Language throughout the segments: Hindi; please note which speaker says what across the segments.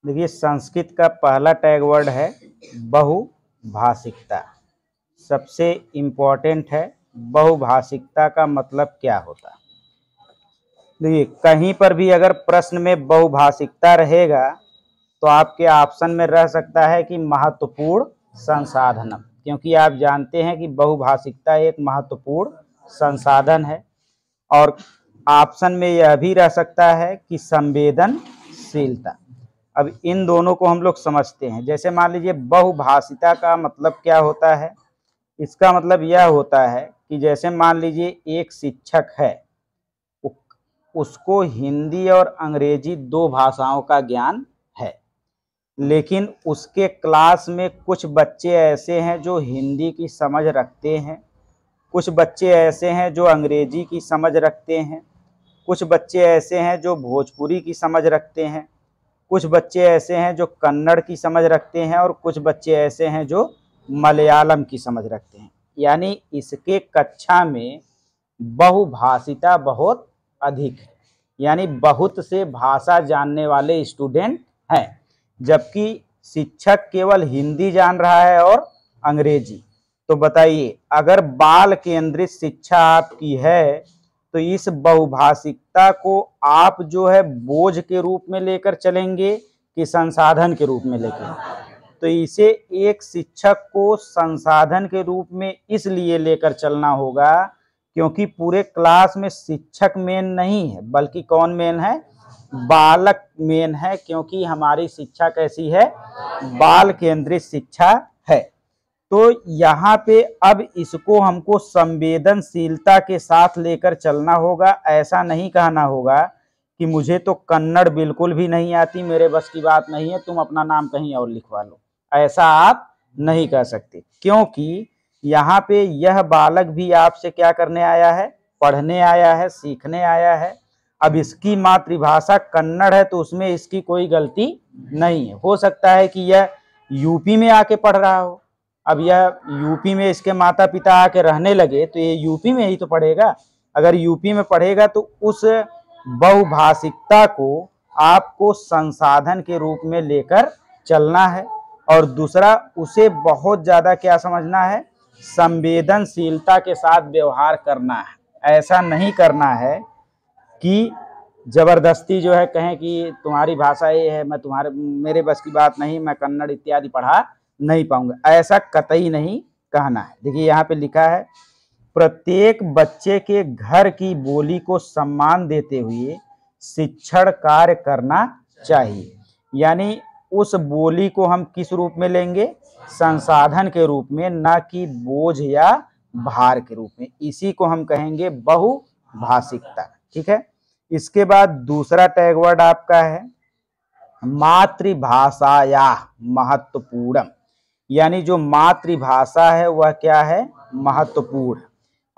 Speaker 1: देखिए, संस्कृत का पहला टैग वर्ड है बहुभाषिकता। सबसे इम्पोर्टेंट है, बहुभाषिकता का मतलब क्या होता है। देखिए, कहीं पर भी अगर प्रश्न में बहुभाषिकता रहेगा तो आपके ऑप्शन में रह सकता है कि महत्वपूर्ण संसाधन, क्योंकि आप जानते हैं कि बहुभाषिकता एक महत्वपूर्ण संसाधन है। और ऑप्शन में यह भी रह सकता है कि संवेदनशीलता। अब इन दोनों को हम लोग समझते हैं। जैसे मान लीजिए, बहुभाषिता का मतलब क्या होता है। इसका मतलब यह होता है कि जैसे मान लीजिए एक शिक्षक है, उसको हिंदी और अंग्रेजी दो भाषाओं का ज्ञान है, लेकिन उसके क्लास में कुछ बच्चे ऐसे हैं जो हिंदी की समझ रखते हैं, कुछ बच्चे ऐसे हैं जो अंग्रेजी की समझ रखते हैं, कुछ बच्चे ऐसे हैं जो भोजपुरी की समझ रखते हैं, कुछ बच्चे ऐसे हैं जो कन्नड़ की समझ रखते हैं, और कुछ बच्चे ऐसे हैं जो मलयालम की समझ रखते हैं। यानी इसके कक्षा में बहुभाषिता बहुत अधिक है, यानी बहुत से भाषा जानने वाले स्टूडेंट हैं, जबकि शिक्षक केवल हिंदी जान रहा है और अंग्रेजी। तो बताइए, अगर बाल केंद्रित शिक्षा आपकी है तो इस बहुभाषिकता को आप जो है बोझ के रूप में लेकर चलेंगे कि संसाधन के रूप में लेकर। तो इसे एक शिक्षक को संसाधन के रूप में इसलिए लेकर चलना होगा क्योंकि पूरे क्लास में शिक्षक मेन नहीं है, बल्कि कौन मेन है, बालक मेन है। क्योंकि हमारी शिक्षा कैसी है, बाल केंद्रित शिक्षा है। तो यहाँ पे अब इसको हमको संवेदनशीलता के साथ लेकर चलना होगा। ऐसा नहीं कहना होगा कि मुझे तो कन्नड़ बिल्कुल भी नहीं आती, मेरे बस की बात नहीं है, तुम अपना नाम कहीं और लिखवा लो। ऐसा आप नहीं कह सकते, क्योंकि यहाँ पे यह बालक भी आपसे क्या करने आया है, पढ़ने आया है, सीखने आया है। अब इसकी मातृभाषा कन्नड़ है तो उसमें इसकी कोई गलती नहीं है। हो सकता है कि यह यूपी में आके पढ़ रहा हो, अब यह यूपी में इसके माता पिता आके रहने लगे तो ये यूपी में ही तो पढ़ेगा। अगर यूपी में पढ़ेगा तो उस बहुभाषिकता को आपको संसाधन के रूप में लेकर चलना है। और दूसरा, उसे बहुत ज़्यादा क्या समझना है, संवेदनशीलता के साथ व्यवहार करना है। ऐसा नहीं करना है कि जबरदस्ती जो है कहें कि तुम्हारी भाषा ये है, मेरे बस की बात नहीं, मैं कन्नड़ इत्यादि पढ़ा नहीं पाऊंगा। ऐसा कतई नहीं कहना है। देखिए, यहाँ पे लिखा है, प्रत्येक बच्चे के घर की बोली को सम्मान देते हुए शिक्षण कार्य करना चाहिए। यानी उस बोली को हम किस रूप में लेंगे, संसाधन के रूप में, ना कि बोझ या भार के रूप में। इसी को हम कहेंगे बहुभाषिकता। ठीक है। इसके बाद दूसरा टैग वर्ड आपका है मातृभाषाया महत्वपूर्ण। यानी जो मातृभाषा है वह क्या है, महत्वपूर्ण।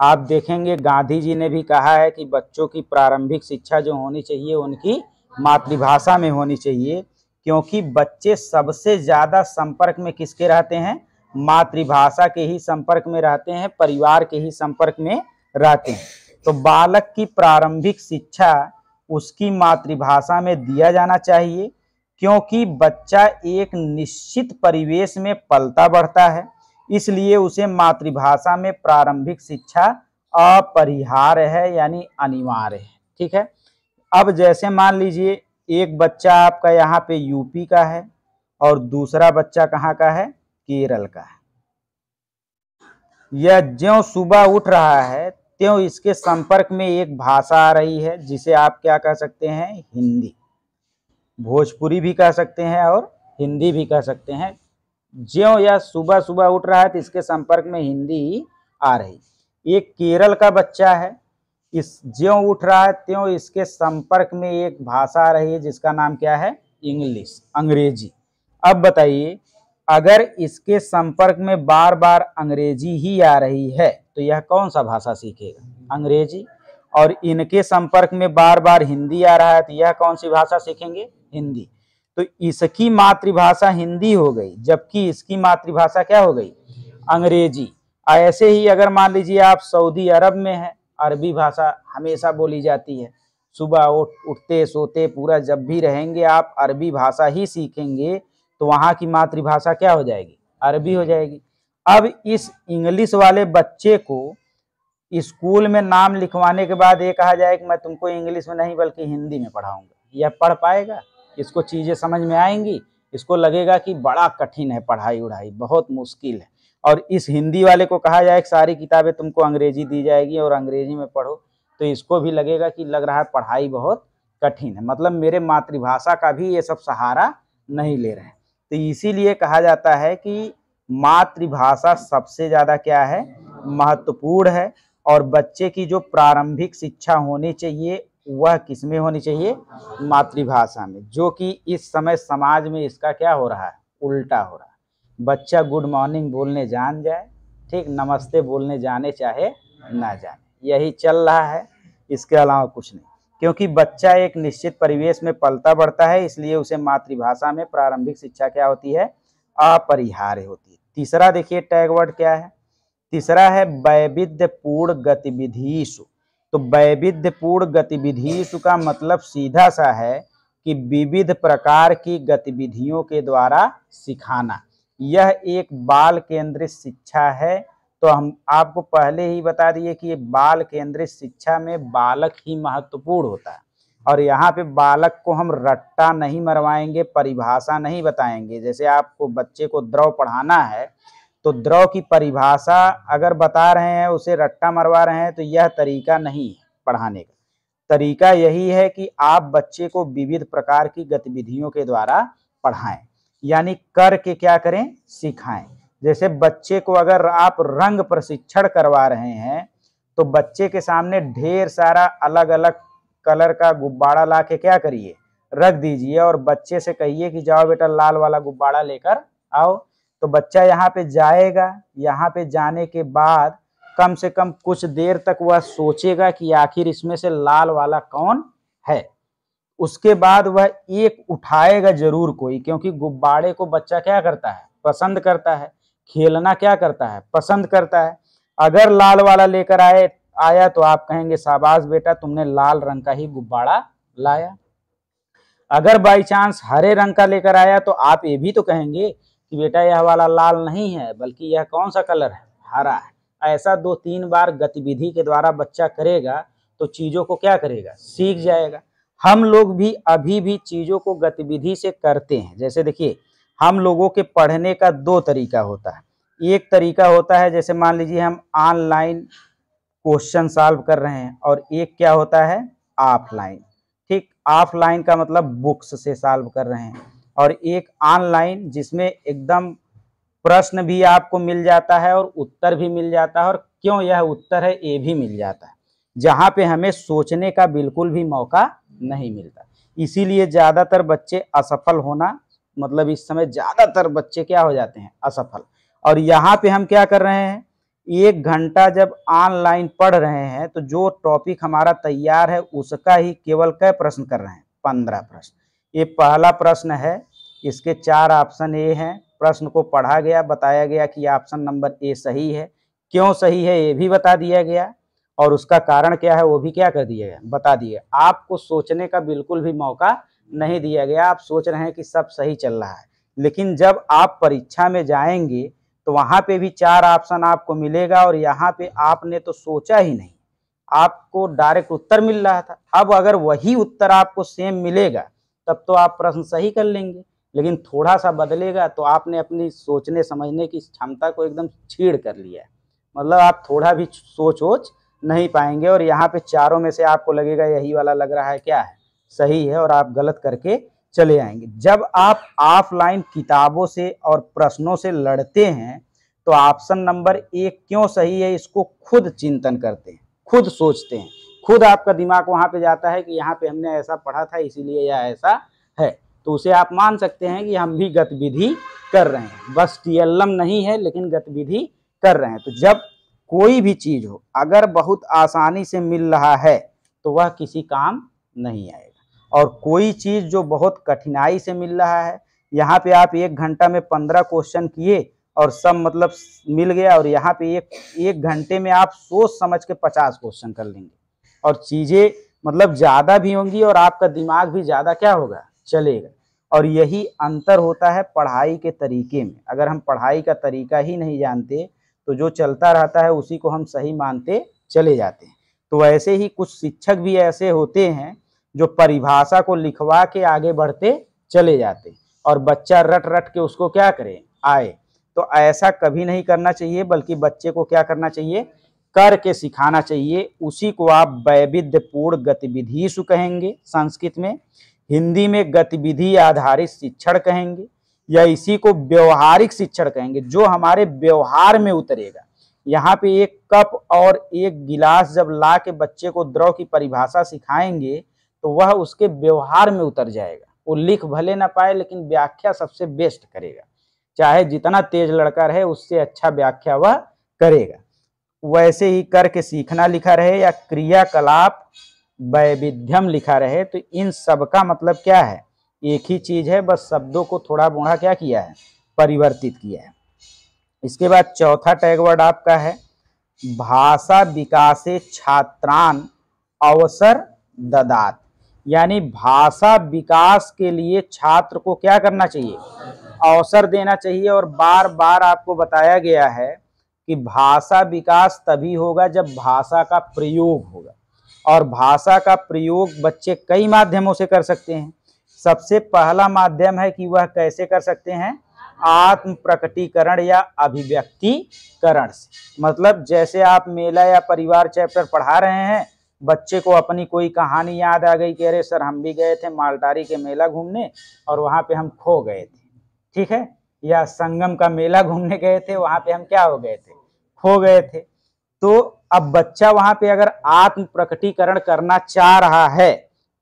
Speaker 1: आप देखेंगे गांधी जी ने भी कहा है कि बच्चों की प्रारंभिक शिक्षा जो होनी चाहिए उनकी मातृभाषा में होनी चाहिए, क्योंकि बच्चे सबसे ज्यादा संपर्क में किसके रहते हैं, मातृभाषा के ही संपर्क में रहते हैं, परिवार के ही संपर्क में रहते हैं। तो बालक की प्रारंभिक शिक्षा उसकी मातृभाषा में दिया जाना चाहिए, क्योंकि बच्चा एक निश्चित परिवेश में पलता बढ़ता है, इसलिए उसे मातृभाषा में प्रारंभिक शिक्षा अपरिहार्य है, यानी अनिवार्य है। ठीक है। अब जैसे मान लीजिए एक बच्चा आपका यहाँ पे यूपी का है और दूसरा बच्चा कहाँ का है, केरल का है। यह ज्यों सुबह उठ रहा है त्यों इसके संपर्क में एक भाषा आ रही है, जिसे आप क्या कह सकते हैं, हिंदी। भोजपुरी भी कह सकते हैं और हिंदी भी कह सकते हैं। ज्यों या सुबह सुबह उठ रहा है तो इसके संपर्क में हिंदी आ रही। एक केरल का बच्चा है, इस ज्यों उठ रहा है त्यों इसके संपर्क में एक भाषा आ रही है जिसका नाम क्या है, इंग्लिश, अंग्रेजी। अब बताइए, अगर इसके संपर्क में बार बार अंग्रेजी ही आ रही है तो यह कौन सा भाषा सीखेगा, अंग्रेजी। और इनके संपर्क में बार बार हिंदी आ रहा है तो यह कौन सी भाषा सीखेंगे, हिंदी। तो इसकी मातृभाषा हिंदी हो गई, जबकि इसकी मातृभाषा क्या हो गई, अंग्रेजी। ऐसे ही अगर मान लीजिए आप सऊदी अरब में हैं, अरबी भाषा हमेशा बोली जाती है। सुबह उठते सोते पूरा जब भी रहेंगे आप अरबी भाषा ही सीखेंगे, तो वहाँ की मातृभाषा क्या हो जाएगी? अरबी हो जाएगी। अब इस इंग्लिश वाले बच्चे को स्कूल में नाम लिखवाने के बाद ये कहा जाए कि मैं तुमको इंग्लिश में नहीं बल्कि हिंदी में पढ़ाऊंगा, यह पढ़ पाएगा? इसको चीज़ें समझ में आएंगी? इसको लगेगा कि बड़ा कठिन है पढ़ाई उढ़ाई, बहुत मुश्किल है। और इस हिंदी वाले को कहा जाए कि सारी किताबें तुमको अंग्रेजी दी जाएगी और अंग्रेजी में पढ़ो, तो इसको भी लगेगा कि लग रहा है पढ़ाई बहुत कठिन है, मतलब मेरे मातृभाषा का भी ये सब सहारा नहीं ले रहे हैं। तो इसीलिए कहा जाता है कि मातृभाषा सबसे ज़्यादा क्या है? महत्वपूर्ण है। और बच्चे की जो प्रारंभिक शिक्षा होनी चाहिए वह किसमें होनी चाहिए? मातृभाषा में, जो कि इस समय समाज में इसका क्या हो रहा है? उल्टा हो रहा है। बच्चा गुड मॉर्निंग बोलने जान जाए, ठीक, नमस्ते बोलने जाने चाहे ना जाने, यही चल रहा है, इसके अलावा कुछ नहीं। क्योंकि बच्चा एक निश्चित परिवेश में पलता बढ़ता है, इसलिए उसे मातृभाषा में प्रारंभिक शिक्षा क्या होती है? अपरिहार्य होती है। तीसरा देखिए टैग वर्ड क्या है? तीसरा है वैविध्यपूर्ण गतिविधिषु। तो वैविध्यपूर्ण गतिविधिषु का मतलब सीधा सा है कि विविध प्रकार की गतिविधियों के द्वारा सिखाना। यह एक बाल केंद्रित शिक्षा है। तो हम आपको पहले ही बता दिए कि ये बाल केंद्रित शिक्षा में बालक ही महत्वपूर्ण होता है। और यहाँ पे बालक को हम रट्टा नहीं मरवाएंगे, परिभाषा नहीं बताएंगे। जैसे आपको बच्चे को द्रव पढ़ाना है तो द्रव की परिभाषा अगर बता रहे हैं, उसे रट्टा मरवा रहे हैं, तो यह तरीका नहीं है पढ़ाने का। तरीका यही है कि आप बच्चे को विविध प्रकार की गतिविधियों के द्वारा पढ़ाएं, यानी करके क्या करें? सिखाएं। जैसे बच्चे को अगर आप रंग प्रशिक्षण करवा रहे हैं तो बच्चे के सामने ढेर सारा अलग अलग कलर का गुब्बारा ला के क्या करिए? रख दीजिए और बच्चे से कहिए कि जाओ बेटा लाल वाला गुब्बारा लेकर आओ। तो बच्चा यहाँ पे जाएगा, यहाँ पे जाने के बाद कम से कम कुछ देर तक वह सोचेगा कि आखिर इसमें से लाल वाला कौन है। उसके बाद वह एक उठाएगा जरूर कोई, क्योंकि गुब्बारे को बच्चा क्या करता है? पसंद करता है। खेलना क्या करता है? पसंद करता है। अगर लाल वाला लेकर आया तो आप कहेंगे शाबाश बेटा तुमने लाल रंग का ही गुब्बारा लाया। अगर बाई चांस हरे रंग का लेकर आया तो आप ये भी तो कहेंगे कि बेटा यह वाला लाल नहीं है बल्कि यह कौन सा कलर है? हरा है। ऐसा 2-3 बार गतिविधि के द्वारा बच्चा करेगा तो चीजों को क्या करेगा? सीख जाएगा। हम लोग भी अभी भी चीजों को गतिविधि से करते हैं। जैसे देखिए हम लोगों के पढ़ने का 2 तरीका होता है। एक तरीका होता है जैसे मान लीजिए हम ऑनलाइन क्वेश्चन सॉल्व कर रहे हैं, और एक क्या होता है? ऑफलाइन। ठीक, ऑफलाइन का मतलब बुक्स से सॉल्व कर रहे हैं, और एक ऑनलाइन जिसमें एकदम प्रश्न भी आपको मिल जाता है और उत्तर भी मिल जाता है, और क्यों यह उत्तर है ये भी मिल जाता है, जहाँ पे हमें सोचने का बिल्कुल भी मौका नहीं मिलता। इसीलिए ज़्यादातर बच्चे असफल होना, मतलब इस समय ज़्यादातर बच्चे क्या हो जाते हैं? असफल। और यहाँ पे हम क्या कर रहे हैं? 1 घंटा जब ऑनलाइन पढ़ रहे हैं तो जो टॉपिक हमारा तैयार है उसका ही केवल कै प्रश्न कर रहे हैं? 15 प्रश्न। ये पहला प्रश्न है, इसके 4 ऑप्शन ए हैं। प्रश्न को पढ़ा गया, बताया गया कि ऑप्शन नंबर ए सही है। क्यों सही है ये भी बता दिया गया, और उसका कारण क्या है वो भी क्या कर दिया गया? बता दिया। आपको सोचने का बिल्कुल भी मौका नहीं दिया गया। आप सोच रहे हैं कि सब सही चल रहा है, लेकिन जब आप परीक्षा में जाएंगे तो वहाँ पे भी 4 ऑप्शन आपको मिलेगा, और यहाँ पे आपने तो सोचा ही नहीं, आपको डायरेक्ट उत्तर मिल रहा था। अब अगर वही उत्तर आपको सेम मिलेगा तब तो आप प्रश्न सही कर लेंगे, लेकिन थोड़ा सा बदलेगा तो आपने अपनी सोचने समझने की क्षमता को एकदम छीड़ कर लिया है। मतलब आप थोड़ा भी सोच नहीं पाएंगे, और यहाँ पे चारों में से आपको लगेगा यही वाला लग रहा है क्या है? सही है, और आप गलत करके चले आएंगे। जब आप ऑफलाइन किताबों से और प्रश्नों से लड़ते हैं तो ऑप्शन नंबर 1 क्यों सही है इसको खुद चिंतन करते हैं, खुद सोचते हैं, खुद आपका दिमाग वहां पे जाता है कि यहाँ पे हमने ऐसा पढ़ा था इसीलिए यह ऐसा है। तो उसे आप मान सकते हैं कि हम भी गतिविधि कर रहे हैं, बस TLM नहीं है लेकिन गतिविधि कर रहे हैं। तो जब कोई भी चीज हो अगर बहुत आसानी से मिल रहा है तो वह किसी काम नहीं आएगा, और कोई चीज जो बहुत कठिनाई से मिल रहा है, यहाँ पे आप 1 घंटा में 15 क्वेश्चन किए और सब मतलब मिल गया, और यहाँ पे एक घंटे में आप सोच समझ के 50 क्वेश्चन कर लेंगे, और चीजें मतलब ज्यादा भी होंगी और आपका दिमाग भी ज्यादा क्या होगा, चलेगा। और यही अंतर होता है पढ़ाई के तरीके में। अगर हम पढ़ाई का तरीका ही नहीं जानते तो जो चलता रहता है उसी को हम सही मानते चले जाते हैं। तो ऐसे ही कुछ शिक्षक भी ऐसे होते हैं जो परिभाषा को लिखवा के आगे बढ़ते चले जाते और बच्चा रट रट के उसको क्या करे, आए। तो ऐसा कभी नहीं करना चाहिए, बल्कि बच्चे को क्या करना चाहिए, करके सिखाना चाहिए। उसी को आप वैविध्यपूर्ण गतिविधिषु कहेंगे संस्कृत में, हिंदी में गतिविधि आधारित शिक्षण कहेंगे, या इसी को व्यवहारिक शिक्षण कहेंगे, जो हमारे व्यवहार में उतरेगा। यहाँ पे एक कप और एक गिलास जब ला के बच्चे को द्रव की परिभाषा सिखाएंगे तो वह उसके व्यवहार में उतर जाएगा। वो लिख भले ना पाए लेकिन व्याख्या सबसे बेस्ट करेगा, चाहे जितना तेज लड़का रहे उससे अच्छा व्याख्या वह करेगा। वैसे ही करके सीखना लिखा रहे या क्रियाकलाप वैविध्यम लिखा रहे, तो इन सब का मतलब क्या है, एक ही चीज है, बस शब्दों को थोड़ा मोड़ा क्या किया है, परिवर्तित किया है। इसके बाद चौथा टैग वर्ड आपका है भाषा विकासे छात्रान अवसर ददात। यानी भाषा विकास के लिए छात्र को क्या करना चाहिए, अवसर देना चाहिए। और बार बार आपको बताया गया है कि भाषा विकास तभी होगा जब भाषा का प्रयोग होगा। और भाषा का प्रयोग बच्चे कई माध्यमों से कर सकते हैं। सबसे पहला माध्यम है कि वह कैसे कर सकते हैं, आत्म प्रकटीकरण या अभिव्यक्तिकरण से। मतलब जैसे आप मेला या परिवार चैप्टर पढ़ा रहे हैं, बच्चे को अपनी कोई कहानी याद आ गई कि अरे सर हम भी गए थे मालटारी के मेला घूमने और वहां पे हम खो गए थे, ठीक है, या संगम का मेला घूमने गए थे, वहां पे हम क्या हो गए थे, खो गए थे। तो अब बच्चा वहां पे अगर आत्म प्रकटीकरण करना चाह रहा है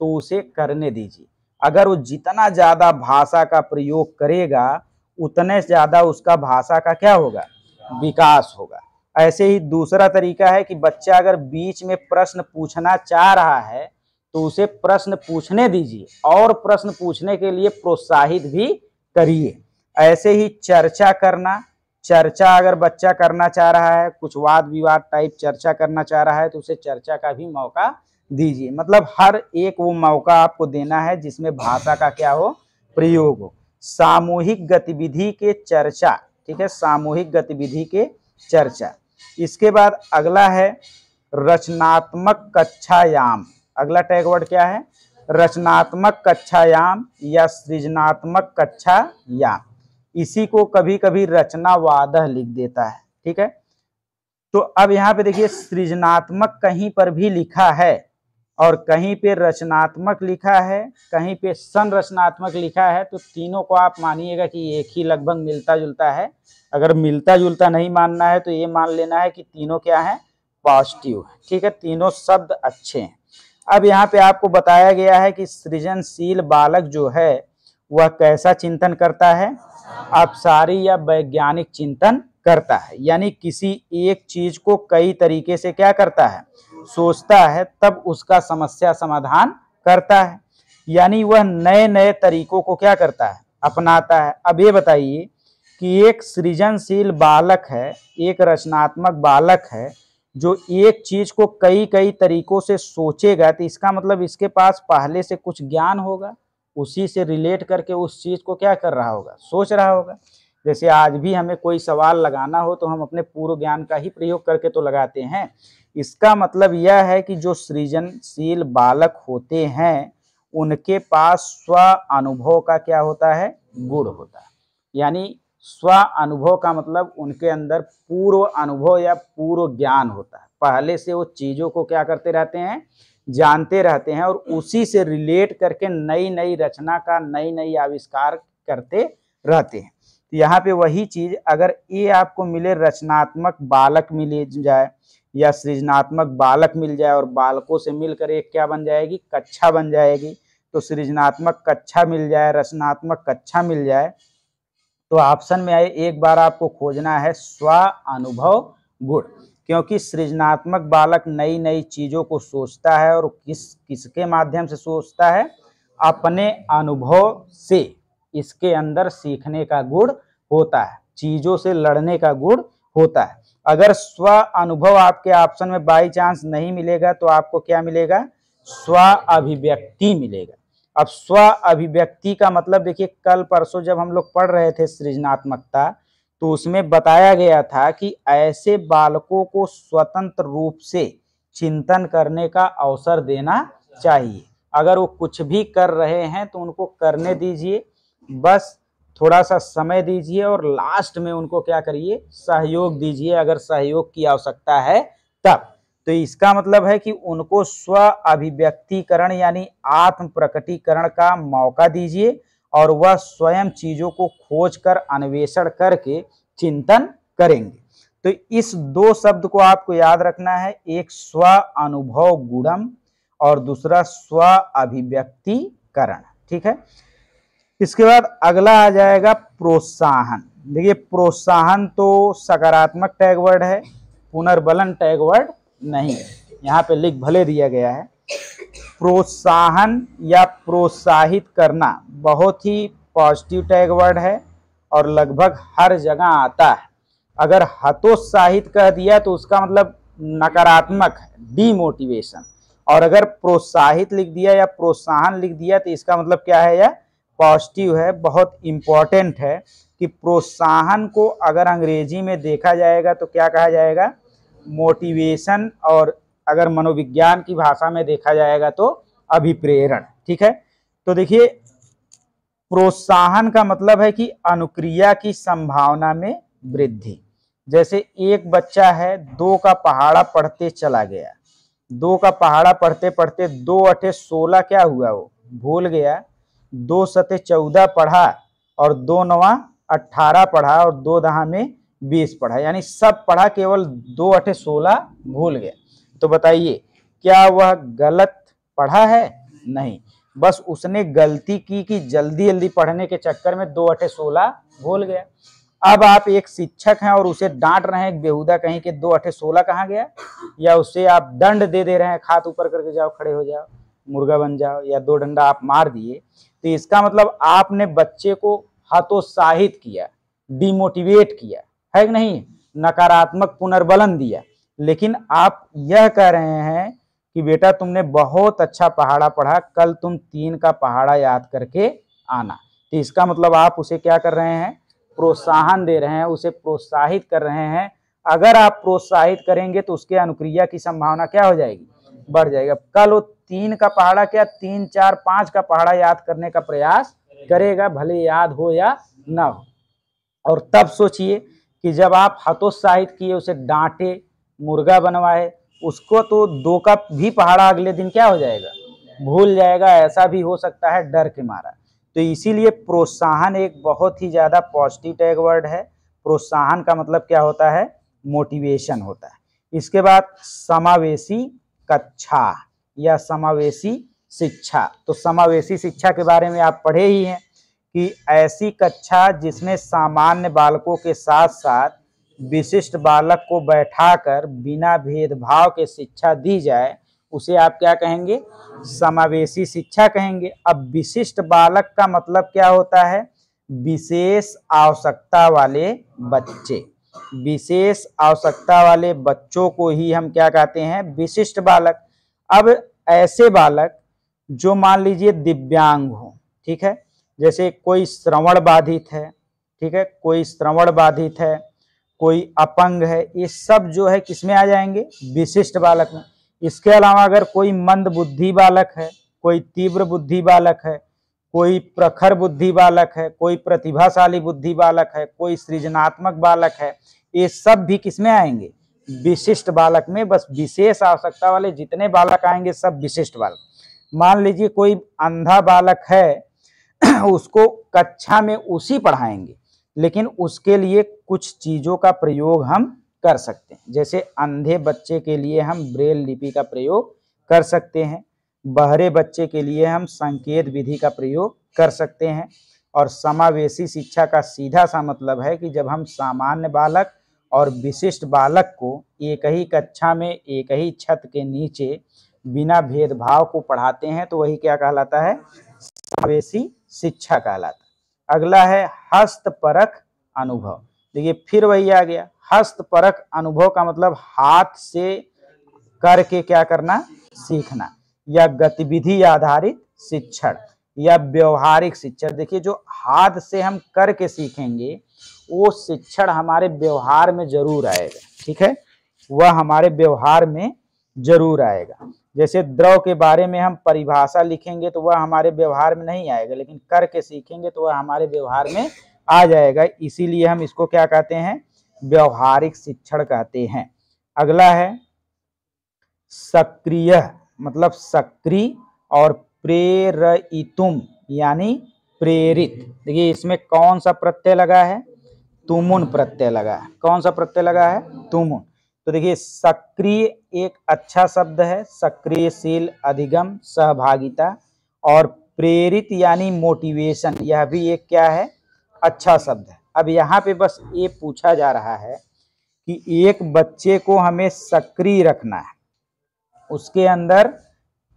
Speaker 1: तो उसे करने दीजिए। अगर वो जितना ज्यादा भाषा का प्रयोग करेगा उतने ज्यादा उसका भाषा का क्या होगा, विकास होगा। ऐसे ही दूसरा तरीका है कि बच्चा अगर बीच में प्रश्न पूछना चाह रहा है तो उसे प्रश्न पूछने दीजिए और प्रश्न पूछने के लिए प्रोत्साहित भी करिए। ऐसे ही चर्चा करना, चर्चा अगर बच्चा करना चाह रहा है, कुछ वाद विवाद टाइप चर्चा करना चाह रहा है तो उसे चर्चा का भी मौका दीजिए। मतलब हर एक वो मौका आपको देना है जिसमें भाषा का क्या हो, प्रयोग हो। सामूहिक गतिविधि के चर्चा, ठीक है, सामूहिक गतिविधि के चर्चा। इसके बाद अगला है रचनात्मक कक्षायाम। अगला टैग वर्ड क्या है, रचनात्मक कक्षायाम या सृजनात्मक कक्षायाम। इसी को कभी कभी रचनावादह लिख देता है, ठीक है। तो अब यहाँ पे देखिए सृजनात्मक कहीं पर भी लिखा है और कहीं पे रचनात्मक लिखा है, कहीं पे संरचनात्मक लिखा है। तो तीनों को आप मानिएगा कि एक ही लगभग मिलता जुलता है। अगर मिलता जुलता नहीं मानना है तो ये मान लेना है कि तीनों क्या है, पॉजिटिव है, ठीक है, तीनों शब्द अच्छे हैं। अब यहाँ पे आपको बताया गया है कि सृजनशील बालक जो है वह कैसा चिंतन करता है, अपसारी या वैज्ञानिक चिंतन करता है। यानी किसी एक चीज को कई तरीके से क्या करता है, सोचता है, तब उसका समस्या समाधान करता है। यानी वह नए नए तरीकों को क्या करता है, अपनाता है। अब ये बताइए कि एक सृजनशील बालक है, एक रचनात्मक बालक है जो एक चीज को कई कई तरीकों से सोचेगा, तो इसका मतलब इसके पास पहले से कुछ ज्ञान होगा, उसी से रिलेट करके उस चीज को क्या कर रहा होगा, सोच रहा होगा। जैसे आज भी हमें कोई सवाल लगाना हो तो हम अपने पूर्व ज्ञान का ही प्रयोग करके तो लगाते हैं। इसका मतलब यह है कि जो सृजनशील बालक होते हैं उनके पास स्व अनुभव का क्या होता है, गुण होता है। यानी स्व अनुभव का मतलब उनके अंदर पूर्व अनुभव या पूर्व ज्ञान होता है। पहले से वो चीजों को क्या करते रहते हैं, जानते रहते हैं और उसी से रिलेट करके नई नई रचना का नई नई आविष्कार करते रहते हैं। तो यहाँ पे वही चीज अगर ये आपको मिले, रचनात्मक बालक मिल जाए या सृजनात्मक बालक मिल जाए और बालकों से मिलकर एक क्या बन जाएगी, कक्षा बन जाएगी। तो सृजनात्मक कक्षा मिल जाए, रचनात्मक कक्षा मिल जाए, तो ऑप्शन में आए एक बार आपको खोजना है स्व अनुभव गुण। क्योंकि सृजनात्मक बालक नई नई चीजों को सोचता है और किसके माध्यम से सोचता है, अपने अनुभव से। इसके अंदर सीखने का गुण होता है, चीजों से लड़ने का गुण होता है। अगर स्व अनुभव आपके ऑप्शन में बाई चांस नहीं मिलेगा तो आपको क्या मिलेगा, स्व अभिव्यक्ति मिलेगा। अब स्व अभिव्यक्ति का मतलब देखिए, कल परसों जब हम लोग पढ़ रहे थे सृजनात्मकता, तो उसमें बताया गया था कि ऐसे बालकों को स्वतंत्र रूप से चिंतन करने का अवसर देना चाहिए। अगर वो कुछ भी कर रहे हैं तो उनको करने दीजिए, बस थोड़ा सा समय दीजिए और लास्ट में उनको क्या करिए, सहयोग दीजिए अगर सहयोग की आवश्यकता है तब। तो इसका मतलब है कि उनको स्व अभिव्यक्तिकरण यानी आत्म प्रकटीकरण का मौका दीजिए और वह स्वयं चीजों को खोज कर अन्वेषण करके चिंतन करेंगे। तो इस दो शब्द को आपको याद रखना है, एक स्व अनुभव गुणम और दूसरा स्व अभिव्यक्तिकरण। ठीक है, इसके बाद अगला आ जाएगा प्रोत्साहन। देखिए, प्रोत्साहन तो सकारात्मक टैग वर्ड है, पुनर्बलन टैग वर्ड नहीं है। यहाँ पे लिख भले दिया गया है। प्रोत्साहन या प्रोत्साहित करना बहुत ही पॉजिटिव टैग वर्ड है और लगभग हर जगह आता है। अगर हतोत्साहित कह दिया तो उसका मतलब नकारात्मक है, डीमोटिवेशन, और अगर प्रोत्साहित लिख दिया या प्रोत्साहन लिख दिया तो इसका मतलब क्या है, यह पॉजिटिव है। बहुत इंपॉर्टेंट है कि प्रोत्साहन को अगर अंग्रेजी में देखा जाएगा तो क्या कहा जाएगा, मोटिवेशन, और अगर मनोविज्ञान की भाषा में देखा जाएगा तो अभिप्रेरण। ठीक है, तो देखिए, प्रोत्साहन का मतलब है कि अनुक्रिया की संभावना में वृद्धि। जैसे एक बच्चा है, 2 का पहाड़ा पढ़ते चला गया, 2 का पहाड़ा पढ़ते पढ़ते 2 अठे 16 क्या हुआ, वो भूल गया। 2 सते 14 पढ़ा और 2 नवा 18 पढ़ा और 2 दहा में 20 पढ़ा, यानी सब पढ़ा, केवल 2 अठे 16 भूल गया। तो बताइए, क्या वह गलत पढ़ा है? नहीं, बस उसने गलती की कि जल्दी जल्दी पढ़ने के चक्कर में 2 अठे 16 भूल गया। अब आप एक शिक्षक हैं और उसे डांट रहे हैं बेहुदा कहीं के 2 अठे 16 कहाँ गया, या उसे आप दंड दे रहे हैं, हाथ ऊपर करके जाओ, खड़े हो जाओ, मुर्गा बन जाओ, या 2 डंडा आप मार दिए। तो इसका मतलब आपने बच्चे को हतोत्साहित किया, डिमोटिवेट किया, है कि नहीं, नकारात्मक पुनर्बलन दिया। लेकिन आप यह कह रहे हैं कि बेटा तुमने बहुत अच्छा पहाड़ा पढ़ा, कल तुम 3 का पहाड़ा याद करके आना। तो इसका मतलब आप उसे क्या कर रहे हैं, प्रोत्साहन दे रहे हैं, उसे प्रोत्साहित कर रहे हैं। अगर आप प्रोत्साहित करेंगे तो उसके अनुक्रिया की संभावना क्या हो जाएगी, बढ़ जाएगा। कल वो 3 का पहाड़ा क्या 3, 4, 5 का पहाड़ा याद करने का प्रयास करेगा, भले याद हो या ना हो। और तब सोचिए कि जब आप हतोत्साहित किए, उसे डांटे, मुर्गा बनवाए, उसको तो 2 का भी पहाड़ा अगले दिन क्या हो जाएगा, भूल जाएगा। ऐसा भी हो सकता है डर के मारा। तो इसीलिए प्रोत्साहन एक बहुत ही ज्यादा पॉजिटिव टैग वर्ड है। प्रोत्साहन का मतलब क्या होता है, मोटिवेशन होता है। इसके बाद समावेशी कक्षा या समावेशी शिक्षा। तो समावेशी शिक्षा के बारे में आप पढ़े ही हैं कि ऐसी कक्षा जिसमें सामान्य बालकों के साथ साथ विशिष्ट बालक को बैठाकर बिना भेदभाव के शिक्षा दी जाए, उसे आप क्या कहेंगे, समावेशी शिक्षा कहेंगे। अब विशिष्ट बालक का मतलब क्या होता है, विशेष आवश्यकता वाले बच्चे। विशेष आवश्यकता वाले बच्चों को ही हम क्या कहते हैं, विशिष्ट बालक। अब ऐसे बालक जो मान लीजिए दिव्यांग हो, ठीक है, जैसे कोई श्रवण बाधित है, ठीक है, कोई श्रवण बाधित है, कोई अपंग है, ये सब जो है किसमें आ जाएंगे, विशिष्ट बालक में। इसके अलावा अगर कोई मंद बुद्धि बालक है, कोई तीव्र बुद्धि बालक है, कोई प्रखर बुद्धि बालक है, कोई प्रतिभाशाली बुद्धि बालक है, कोई सृजनात्मक बालक है, ये सब भी किसमें आएंगे, विशिष्ट बालक में। बस विशेष आवश्यकता वाले जितने बालक आएंगे सब विशिष्ट बालक। मान लीजिए कोई अंधा बालक है, उसको कक्षा में उसी पढ़ाएंगे, लेकिन उसके लिए कुछ चीजों का प्रयोग हम कर सकते हैं। जैसे अंधे बच्चे के लिए हम ब्रेल लिपि का प्रयोग कर सकते हैं, बहरे बच्चे के लिए हम संकेत विधि का प्रयोग कर सकते हैं। और समावेशी शिक्षा का सीधा सा मतलब है कि जब हम सामान्य बालक और विशिष्ट बालक को एक ही कक्षा में एक ही छत के नीचे बिना भेदभाव को पढ़ाते हैं तो वही क्या कहलाता है, समावेशी शिक्षा कहलाता है। अगला है हस्तपरक अनुभव। देखिए फिर वही आ गया, हस्तपरक अनुभव का मतलब हाथ से करके क्या करना, सीखना। या गतिविधि आधारित शिक्षण या व्यवहारिक शिक्षण। देखिए जो हाथ से हम करके सीखेंगे वो शिक्षण हमारे व्यवहार में जरूर आएगा, ठीक है, वह हमारे व्यवहार में जरूर आएगा। जैसे द्रव के बारे में हम परिभाषा लिखेंगे तो वह हमारे व्यवहार में नहीं आएगा, लेकिन करके सीखेंगे तो वह हमारे व्यवहार में आ जाएगा। इसीलिए हम इसको क्या कहते हैं, व्यवहारिक शिक्षण कहते हैं। अगला है सक्रिय, मतलब सक्रिय, और प्रेरयितुम यानी प्रेरित। देखिए इसमें कौन सा प्रत्यय लगा है, तुमुन प्रत्यय लगा है। कौन सा प्रत्यय लगा है, तुमुन। तो देखिए सक्रिय एक अच्छा शब्द है, सक्रियशील, अधिगम, सहभागिता, और प्रेरित यानी मोटिवेशन, यह भी एक क्या है, अच्छा शब्द है। अब यहाँ पे बस ये पूछा जा रहा है कि एक बच्चे को हमें सक्रिय रखना है, उसके अंदर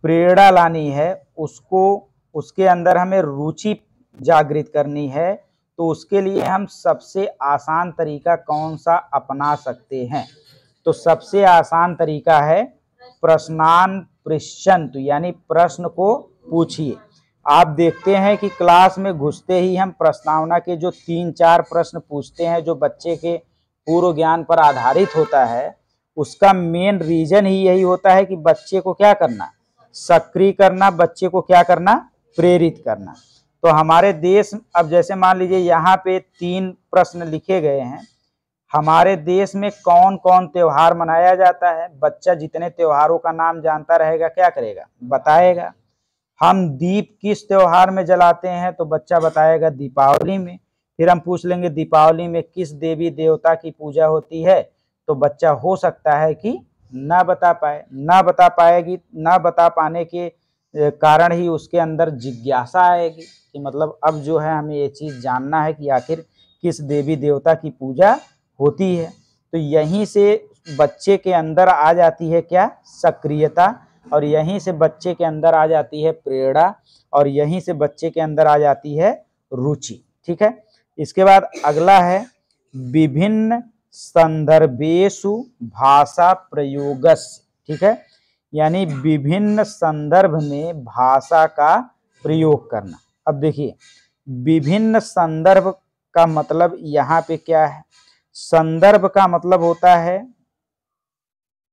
Speaker 1: प्रेरणा लानी है, उसको उसके अंदर हमें रुचि जागृत करनी है, तो उसके लिए हम सबसे आसान तरीका कौन सा अपना सकते हैं। तो सबसे आसान तरीका है प्रश्नान पृच्छन्तु, यानी प्रश्न को पूछिए। आप देखते हैं कि क्लास में घुसते ही हम प्रस्तावना के जो 3-4 प्रश्न पूछते हैं जो बच्चे के पूर्व ज्ञान पर आधारित होता है, उसका मेन रीजन ही यही होता है कि बच्चे को क्या करना, सक्रिय करना, बच्चे को क्या करना, प्रेरित करना। तो हमारे देश, अब जैसे मान लीजिए यहाँ पे 3 प्रश्न लिखे गए हैं, हमारे देश में कौन कौन त्योहार मनाया जाता है। बच्चा जितने त्योहारों का नाम जानता रहेगा क्या करेगा, बताएगा। हम दीप किस त्योहार में जलाते हैं, तो बच्चा बताएगा दीपावली में। फिर हम पूछ लेंगे दीपावली में किस देवी देवता की पूजा होती है, तो बच्चा हो सकता है कि ना बता पाए, ना बता पाने के कारण ही उसके अंदर जिज्ञासा आएगी कि मतलब अब जो है हमें ये चीज़ जानना है कि आखिर किस देवी देवता की पूजा होती है। तो यहीं से बच्चे के अंदर आ जाती है क्या, सक्रियता, और यहीं से बच्चे के अंदर आ जाती है प्रेरणा, और यहीं से बच्चे के अंदर आ जाती है रुचि, ठीक है। इसके बाद अगला है विभिन्न संदर्भेषु भाषा प्रयोगस्य, ठीक है, यानी विभिन्न संदर्भ में भाषा का प्रयोग करना। अब देखिए विभिन्न संदर्भ का मतलब यहाँ पे क्या है, संदर्भ का मतलब होता है,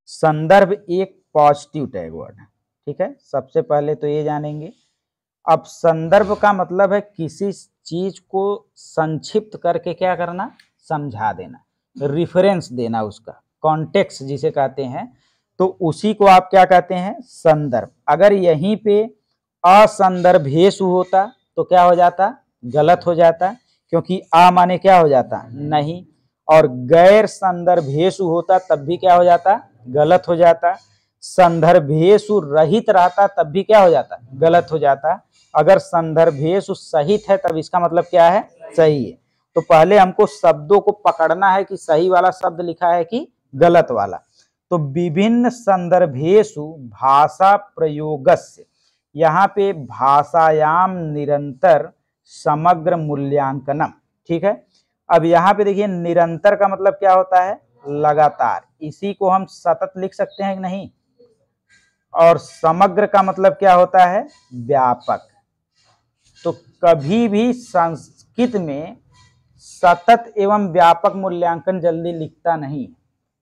Speaker 1: संदर्भ एक पॉजिटिव टैग वर्ड है, ठीक है, सबसे पहले तो ये जानेंगे। अब संदर्भ का मतलब है किसी चीज को संक्षिप्त करके क्या करना, समझा देना, रिफरेंस देना, उसका कॉन्टेक्स्ट जिसे कहते हैं, तो उसी को आप क्या कहते हैं, संदर्भ। अगर यहीं पे असंदर्भेषु होता तो क्या हो जाता, गलत हो जाता, क्योंकि आ माने क्या हो जाता, नहीं, और गैर संदर्भेषु होता तब भी क्या हो जाता, गलत हो जाता। संदर्भेषु रहित रहता तब भी क्या हो जाता, गलत हो जाता। अगर संदर्भेषु सहित है तब इसका मतलब क्या है, सही है। तो पहले हमको शब्दों को पकड़ना है कि सही वाला शब्द लिखा है कि गलत वाला। तो विभिन्न संदर्भेषु भाषा प्रयोगस्य, यहाँ पे भाषायाम निरंतर समग्र मूल्यांकनम, ठीक है। अब यहाँ पे देखिए निरंतर का मतलब क्या होता है, लगातार, इसी को हम सतत लिख सकते हैं कि नहीं। और समग्र का मतलब क्या होता है, व्यापक। तो कभी भी संस्कृत में सतत एवं व्यापक मूल्यांकन जल्दी लिखता नहीं,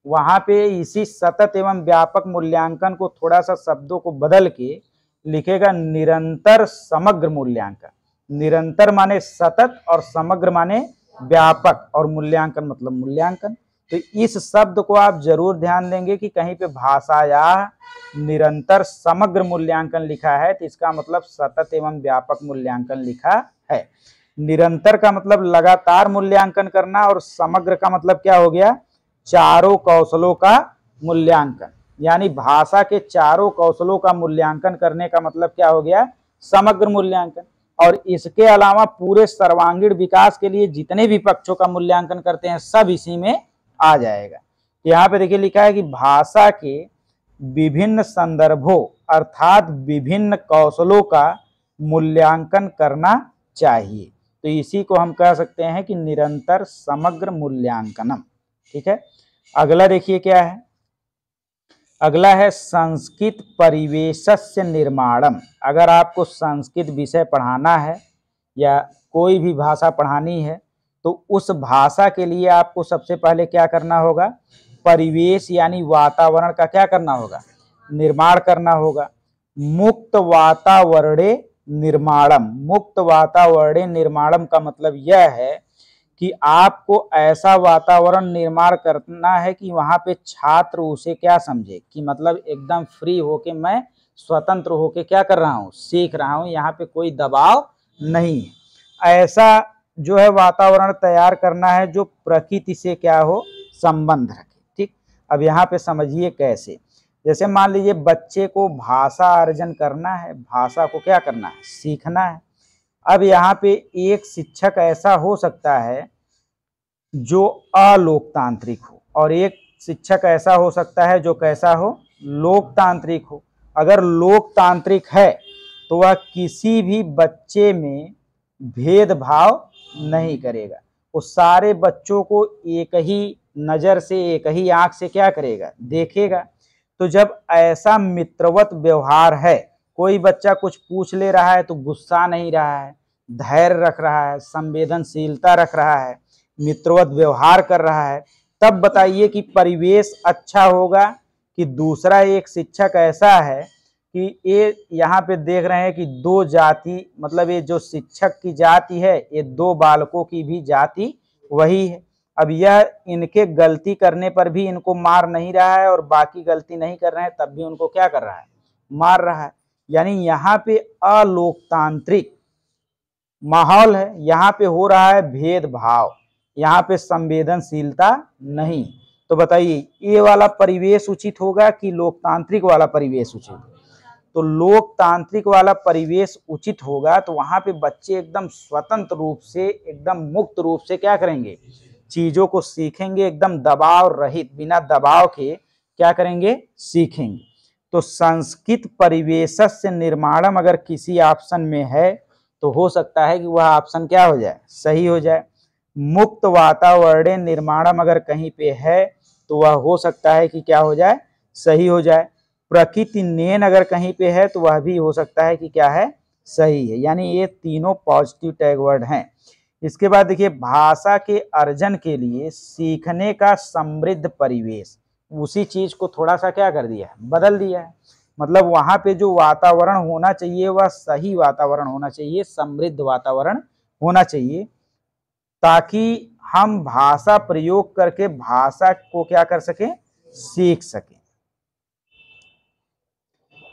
Speaker 1: वहां पे इसी सतत एवं व्यापक मूल्यांकन को थोड़ा सा शब्दों को बदल के लिखेगा निरंतर समग्र मूल्यांकन। निरंतर माने सतत और समग्र माने व्यापक, और मूल्यांकन मतलब मूल्यांकन। तो इस शब्द को आप जरूर ध्यान देंगे कि कहीं पे भाषा या निरंतर समग्र मूल्यांकन लिखा है तो इसका मतलब सतत एवं व्यापक मूल्यांकन लिखा है। निरंतर का मतलब लगातार मूल्यांकन करना, और समग्र का मतलब क्या हो गया, चारों कौशलों का मूल्यांकन, यानी भाषा के चारों कौशलों का मूल्यांकन करने का मतलब क्या हो गया, समग्र मूल्यांकन। और इसके अलावा पूरे सर्वांगीण विकास के लिए जितने भी पक्षों का मूल्यांकन करते हैं सब इसी में आ जाएगा। यहाँ पे देखिए लिखा है कि भाषा के विभिन्न संदर्भों अर्थात विभिन्न कौशलों का मूल्यांकन करना चाहिए। तो इसी को हम कह सकते हैं कि निरंतर समग्र मूल्यांकनम, ठीक है। अगला देखिए क्या है, अगला है संस्कृत परिवेशस्य निर्माणम। अगर आपको संस्कृत विषय पढ़ाना है या कोई भी भाषा पढ़ानी है तो उस भाषा के लिए आपको सबसे पहले क्या करना होगा, परिवेश यानी वातावरण का क्या करना होगा, निर्माण करना होगा। मुक्त वातावरणे निर्माणम। मुक्त वातावरणे निर्माणम का मतलब यह है कि आपको ऐसा वातावरण निर्माण करना है कि वहां पे छात्र उसे क्या समझे कि मतलब एकदम फ्री होके मैं स्वतंत्र होके क्या कर रहा हूँ, सीख रहा हूँ, यहाँ पे कोई दबाव नहीं है। ऐसा जो है वातावरण तैयार करना है जो प्रकृति से क्या हो, संबंध रखे। ठीक, अब यहाँ पे समझिए कैसे। जैसे मान लीजिए बच्चे को भाषा अर्जन करना है, भाषा को क्या करना है, सीखना है। अब यहाँ पे एक शिक्षक ऐसा हो सकता है जो अलोकतांत्रिक हो और एक शिक्षक ऐसा हो सकता है जो कैसा हो, लोकतांत्रिक हो। अगर लोकतांत्रिक है तो वह किसी भी बच्चे में भेदभाव नहीं करेगा, वो सारे बच्चों को एक ही नज़र से, एक ही आंख से क्या करेगा, देखेगा। तो जब ऐसा मित्रवत व्यवहार है, कोई बच्चा कुछ पूछ ले रहा है तो गुस्सा नहीं रहा है, धैर्य रख रहा है, संवेदनशीलता रख रहा है, मित्रवत व्यवहार कर रहा है, तब बताइए कि परिवेश अच्छा होगा। कि दूसरा एक शिक्षक ऐसा है कि ये यहाँ पे देख रहे हैं कि दो जाति, मतलब ये जो शिक्षक की जाति है ये दो बालकों की भी जाति वही है। अब यह इनके गलती करने पर भी इनको मार नहीं रहा है और बाकी गलती नहीं कर रहे हैं तब भी उनको क्या कर रहा है, मार रहा है। यानी यहाँ पे अलोकतांत्रिक माहौल है, यहाँ पे हो रहा है भेदभाव, यहाँ पे संवेदनशीलता नहीं। तो बताइए ये वाला परिवेश उचित होगा कि लोकतांत्रिक वाला परिवेश उचित? तो लोकतांत्रिक वाला परिवेश उचित होगा। तो वहां पे बच्चे एकदम स्वतंत्र रूप से, एकदम मुक्त रूप से क्या करेंगे, चीजों को सीखेंगे, एकदम दबाव रहित, बिना दबाव के क्या करेंगे, सीखेंगे। तो संस्कृत परिवेशस्य निर्माणम अगर किसी ऑप्शन में है तो हो सकता है कि वह ऑप्शन क्या हो जाए, सही हो जाए। मुक्त वातावरण निर्माणम अगर कहीं पे है तो वह हो सकता है कि क्या हो जाए, सही हो जाए। प्रकृति नेन अगर कहीं पे है तो वह भी हो सकता है कि क्या है, सही है। यानी ये तीनों पॉजिटिव टैग वर्ड हैं। इसके बाद देखिए भाषा के अर्जन के लिए सीखने का समृद्ध परिवेश, उसी चीज को थोड़ा सा क्या कर दिया है, बदल दिया है। मतलब वहां पे जो वातावरण होना चाहिए वह सही वातावरण होना चाहिए, समृद्ध वातावरण होना चाहिए, ताकि हम भाषा प्रयोग करके भाषा को क्या कर सके, सीख सके।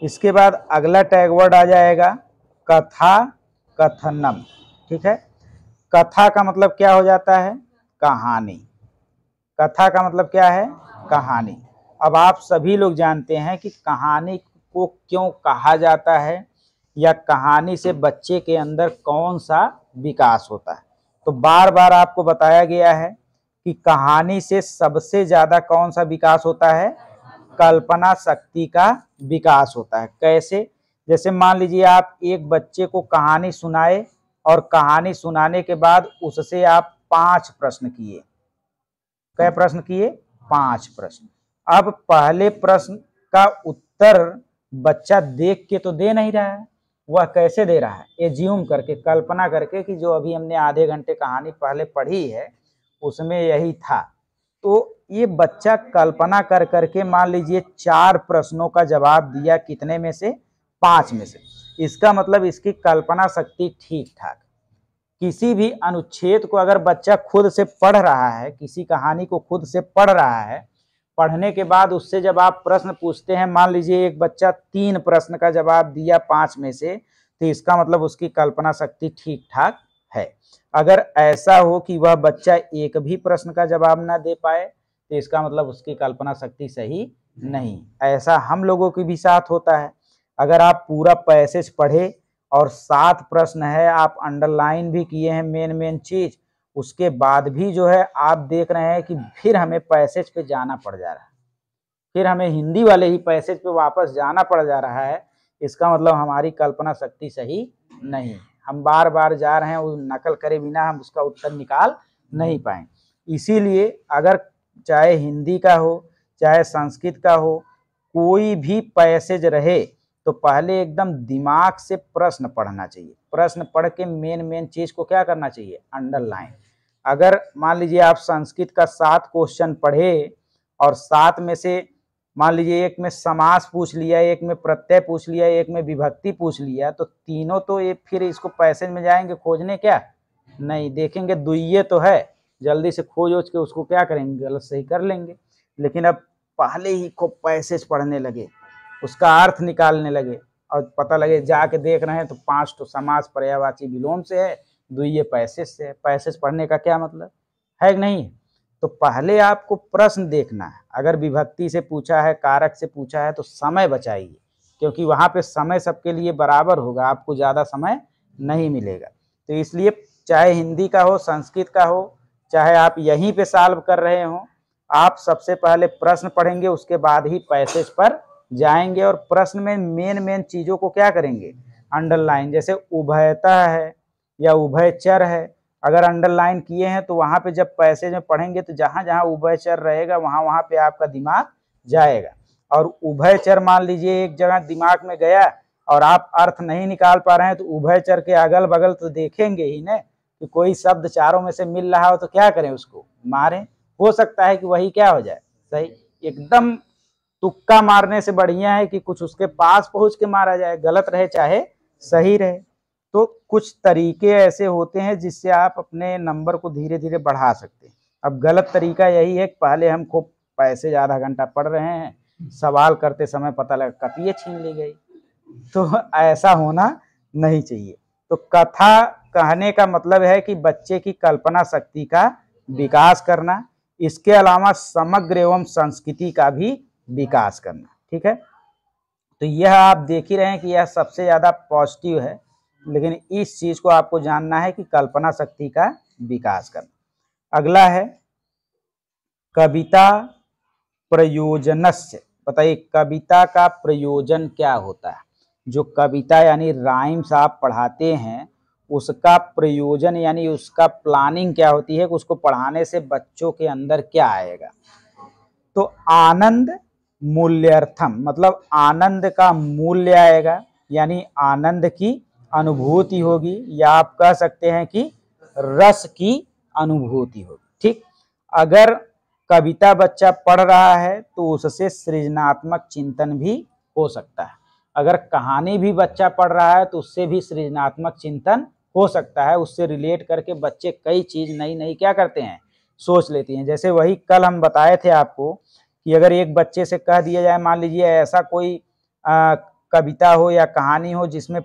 Speaker 1: इसके बाद अगला टैग वर्ड आ जाएगा कथा कथनम। ठीक है, कथा का मतलब क्या हो जाता है, कहानी। कथा का मतलब क्या है, कहानी। अब आप सभी लोग जानते हैं कि कहानी को क्यों कहा जाता है या कहानी से बच्चे के अंदर कौन सा विकास होता है। तो बार बार आपको बताया गया है कि कहानी से सबसे ज्यादा कौन सा विकास होता है, कल्पना शक्ति का विकास होता है। कैसे, जैसे मान लीजिए आप एक बच्चे को कहानी सुनाए और कहानी सुनाने के बाद उससे आप 5 प्रश्न किए। कै प्रश्न किए, 5 प्रश्न। अब पहले प्रश्न का उत्तर बच्चा देख के तो दे नहीं रहा है, वह कैसे दे रहा है, एज्यूम करके, कल्पना करके कि जो अभी हमने आधे घंटे कहानी पहले पढ़ी है उसमें यही था। तो ये बच्चा कल्पना कर करके मान लीजिए 4 प्रश्नों का जवाब दिया, कितने में से, 5 में से। इसका मतलब इसकी कल्पना शक्ति ठीक ठाक। किसी भी अनुच्छेद को अगर बच्चा खुद से पढ़ रहा है, किसी कहानी को खुद से पढ़ रहा है, पढ़ने के बाद उससे जब आप प्रश्न पूछते हैं, मान लीजिए एक बच्चा 3 प्रश्न का जवाब दिया 5 में से, तो इसका मतलब उसकी कल्पना शक्ति ठीक ठाक है। अगर ऐसा हो कि वह बच्चा एक भी प्रश्न का जवाब ना दे पाए तो इसका मतलब उसकी कल्पना शक्ति सही नहीं। ऐसा हम लोगों के भी साथ होता है। अगर आप पूरा पैसेज पढ़े और 7 प्रश्न है, आप अंडरलाइन भी किए हैं मेन चीज, उसके बाद भी जो है आप देख रहे हैं कि फिर हमें पैसेज पे जाना पड़ जा रहा है, फिर हमें हिंदी वाले ही पैसेज पे वापस जाना पड़ जा रहा है, इसका मतलब हमारी कल्पना शक्ति सही नहीं। हम बार बार जा रहे हैं, वो नकल करे बिना हम उसका उत्तर निकाल नहीं पाएंगे। इसीलिए अगर चाहे हिंदी का हो चाहे संस्कृत का हो, कोई भी पैसेज रहे तो पहले एकदम दिमाग से प्रश्न पढ़ना चाहिए। प्रश्न पढ़ के मेन चीज को क्या करना चाहिए, अंडरलाइन। अगर मान लीजिए आप संस्कृत का 7 क्वेश्चन पढ़े और 7 में से मान लीजिए एक में समास पूछ लिया, एक में प्रत्यय पूछ लिया, एक में विभक्ति पूछ लिया, तो तीनों तो ये फिर इसको पैसेज में जाएंगे खोजने, क्या नहीं देखेंगे दुइये तो है, जल्दी से खोज ओज के उसको क्या करेंगे, गलत सही कर लेंगे। लेकिन अब पहले ही खूब पैसेज पढ़ने लगे, उसका अर्थ निकालने लगे और पता लगे जाके देख रहे हैं तो 5 तो समास पर्यायवाची विलोम से है, दुइये पैसेज से है। पैसेज पढ़ने का क्या मतलब है कि नहीं। तो पहले आपको प्रश्न देखना है। अगर विभक्ति से पूछा है, कारक से पूछा है तो समय बचाइए, क्योंकि वहां पे समय सबके लिए बराबर होगा, आपको ज्यादा समय नहीं मिलेगा। तो इसलिए चाहे हिंदी का हो, संस्कृत का हो, चाहे आप यहीं पे सॉल्व कर रहे हो, आप सबसे पहले प्रश्न पढ़ेंगे, उसके बाद ही पैसेज पर जाएंगे और प्रश्न में मेन चीजों को क्या करेंगे, अंडरलाइन। जैसे उभयता है या उभयचर है, अगर अंडरलाइन किए हैं तो वहां पे जब पैसेज में पढ़ेंगे तो जहां जहां उभयचर रहेगा वहां पे आपका दिमाग जाएगा। और उभयचर मान लीजिए एक जगह दिमाग में गया और आप अर्थ नहीं निकाल पा रहे हैं, तो उभयचर के अगल बगल तो देखेंगे ही ना कि कोई शब्द चारों में से मिल रहा हो तो क्या करें, उसको मारें। हो सकता है कि वही क्या हो जाए सही। एकदम तुक्का मारने से बढ़िया है कि कुछ उसके पास पहुंच के मारा जाए, गलत रहे चाहे सही रहे। तो कुछ तरीके ऐसे होते हैं जिससे आप अपने नंबर को धीरे धीरे बढ़ा सकते हैं। अब गलत तरीका यही है कि पहले हम खूब पैसे आधा घंटा पढ़ रहे हैं, सवाल करते समय पता लगा कपिए छीन ली गई, तो ऐसा होना नहीं चाहिए। तो कथा कहने का मतलब है कि बच्चे की कल्पना शक्ति का विकास करना, इसके अलावा समग्र एवं संस्कृति का भी विकास करना। ठीक है, तो यह आप देख ही रहे हैं कि यह सबसे ज्यादा पॉजिटिव है, लेकिन इस चीज को आपको जानना है कि कल्पना शक्ति का विकास करना। अगला है कविता प्रयोजनस्य। बताइए कविता का प्रयोजन क्या होता है। जो कविता यानी राइम्स आप पढ़ाते हैं उसका प्रयोजन यानी उसका प्लानिंग क्या होती है, उसको पढ़ाने से बच्चों के अंदर क्या आएगा। तो आनंद मूल्यर्थम, मतलब आनंद का मूल्य आएगा, यानी आनंद की अनुभूति होगी, या आप कह सकते हैं कि रस की अनुभूति होगी। ठीक, अगर कविता बच्चा पढ़ रहा है तो उससे सृजनात्मक चिंतन भी हो सकता है। अगर कहानी भी बच्चा पढ़ रहा है तो उससे भी सृजनात्मक चिंतन हो सकता है। उससे रिलेट करके बच्चे कई चीज नई नई क्या करते हैं, सोच लेती हैं। जैसे वही कल हम बताए थे आपको कि अगर एक बच्चे से कह दिया जाए, मान लीजिए ऐसा कोई कविता हो या कहानी हो जिसमें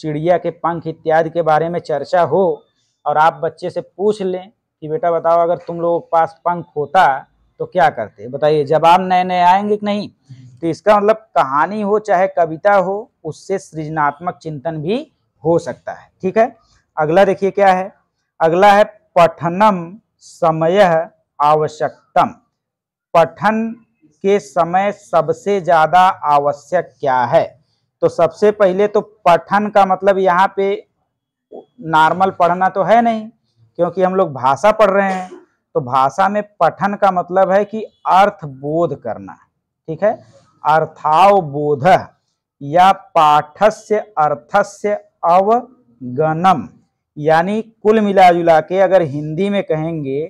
Speaker 1: चिड़िया के पंख इत्यादि के बारे में चर्चा हो, और आप बच्चे से पूछ लें कि बेटा बताओ अगर तुम लोगों के पास पंख होता तो क्या करते, बताइए, जवाब नए नए आएंगे कि नहीं। तो इसका मतलब कहानी हो चाहे कविता हो, उससे सृजनात्मक चिंतन भी हो सकता है। ठीक है, अगला देखिए क्या है। अगला है पठनम समय आवश्यकतम। पठन के समय सबसे ज्यादा आवश्यक क्या है। तो सबसे पहले तो पठन का मतलब यहाँ पे नॉर्मल पढ़ना तो है नहीं, क्योंकि हम लोग भाषा पढ़ रहे हैं। तो भाषा में पठन का मतलब है कि अर्थ बोध करना। ठीक है, अर्थावबोध या पाठस्य अर्थस्य अवगमनम, यानी कुल मिला जुला के अगर हिंदी में कहेंगे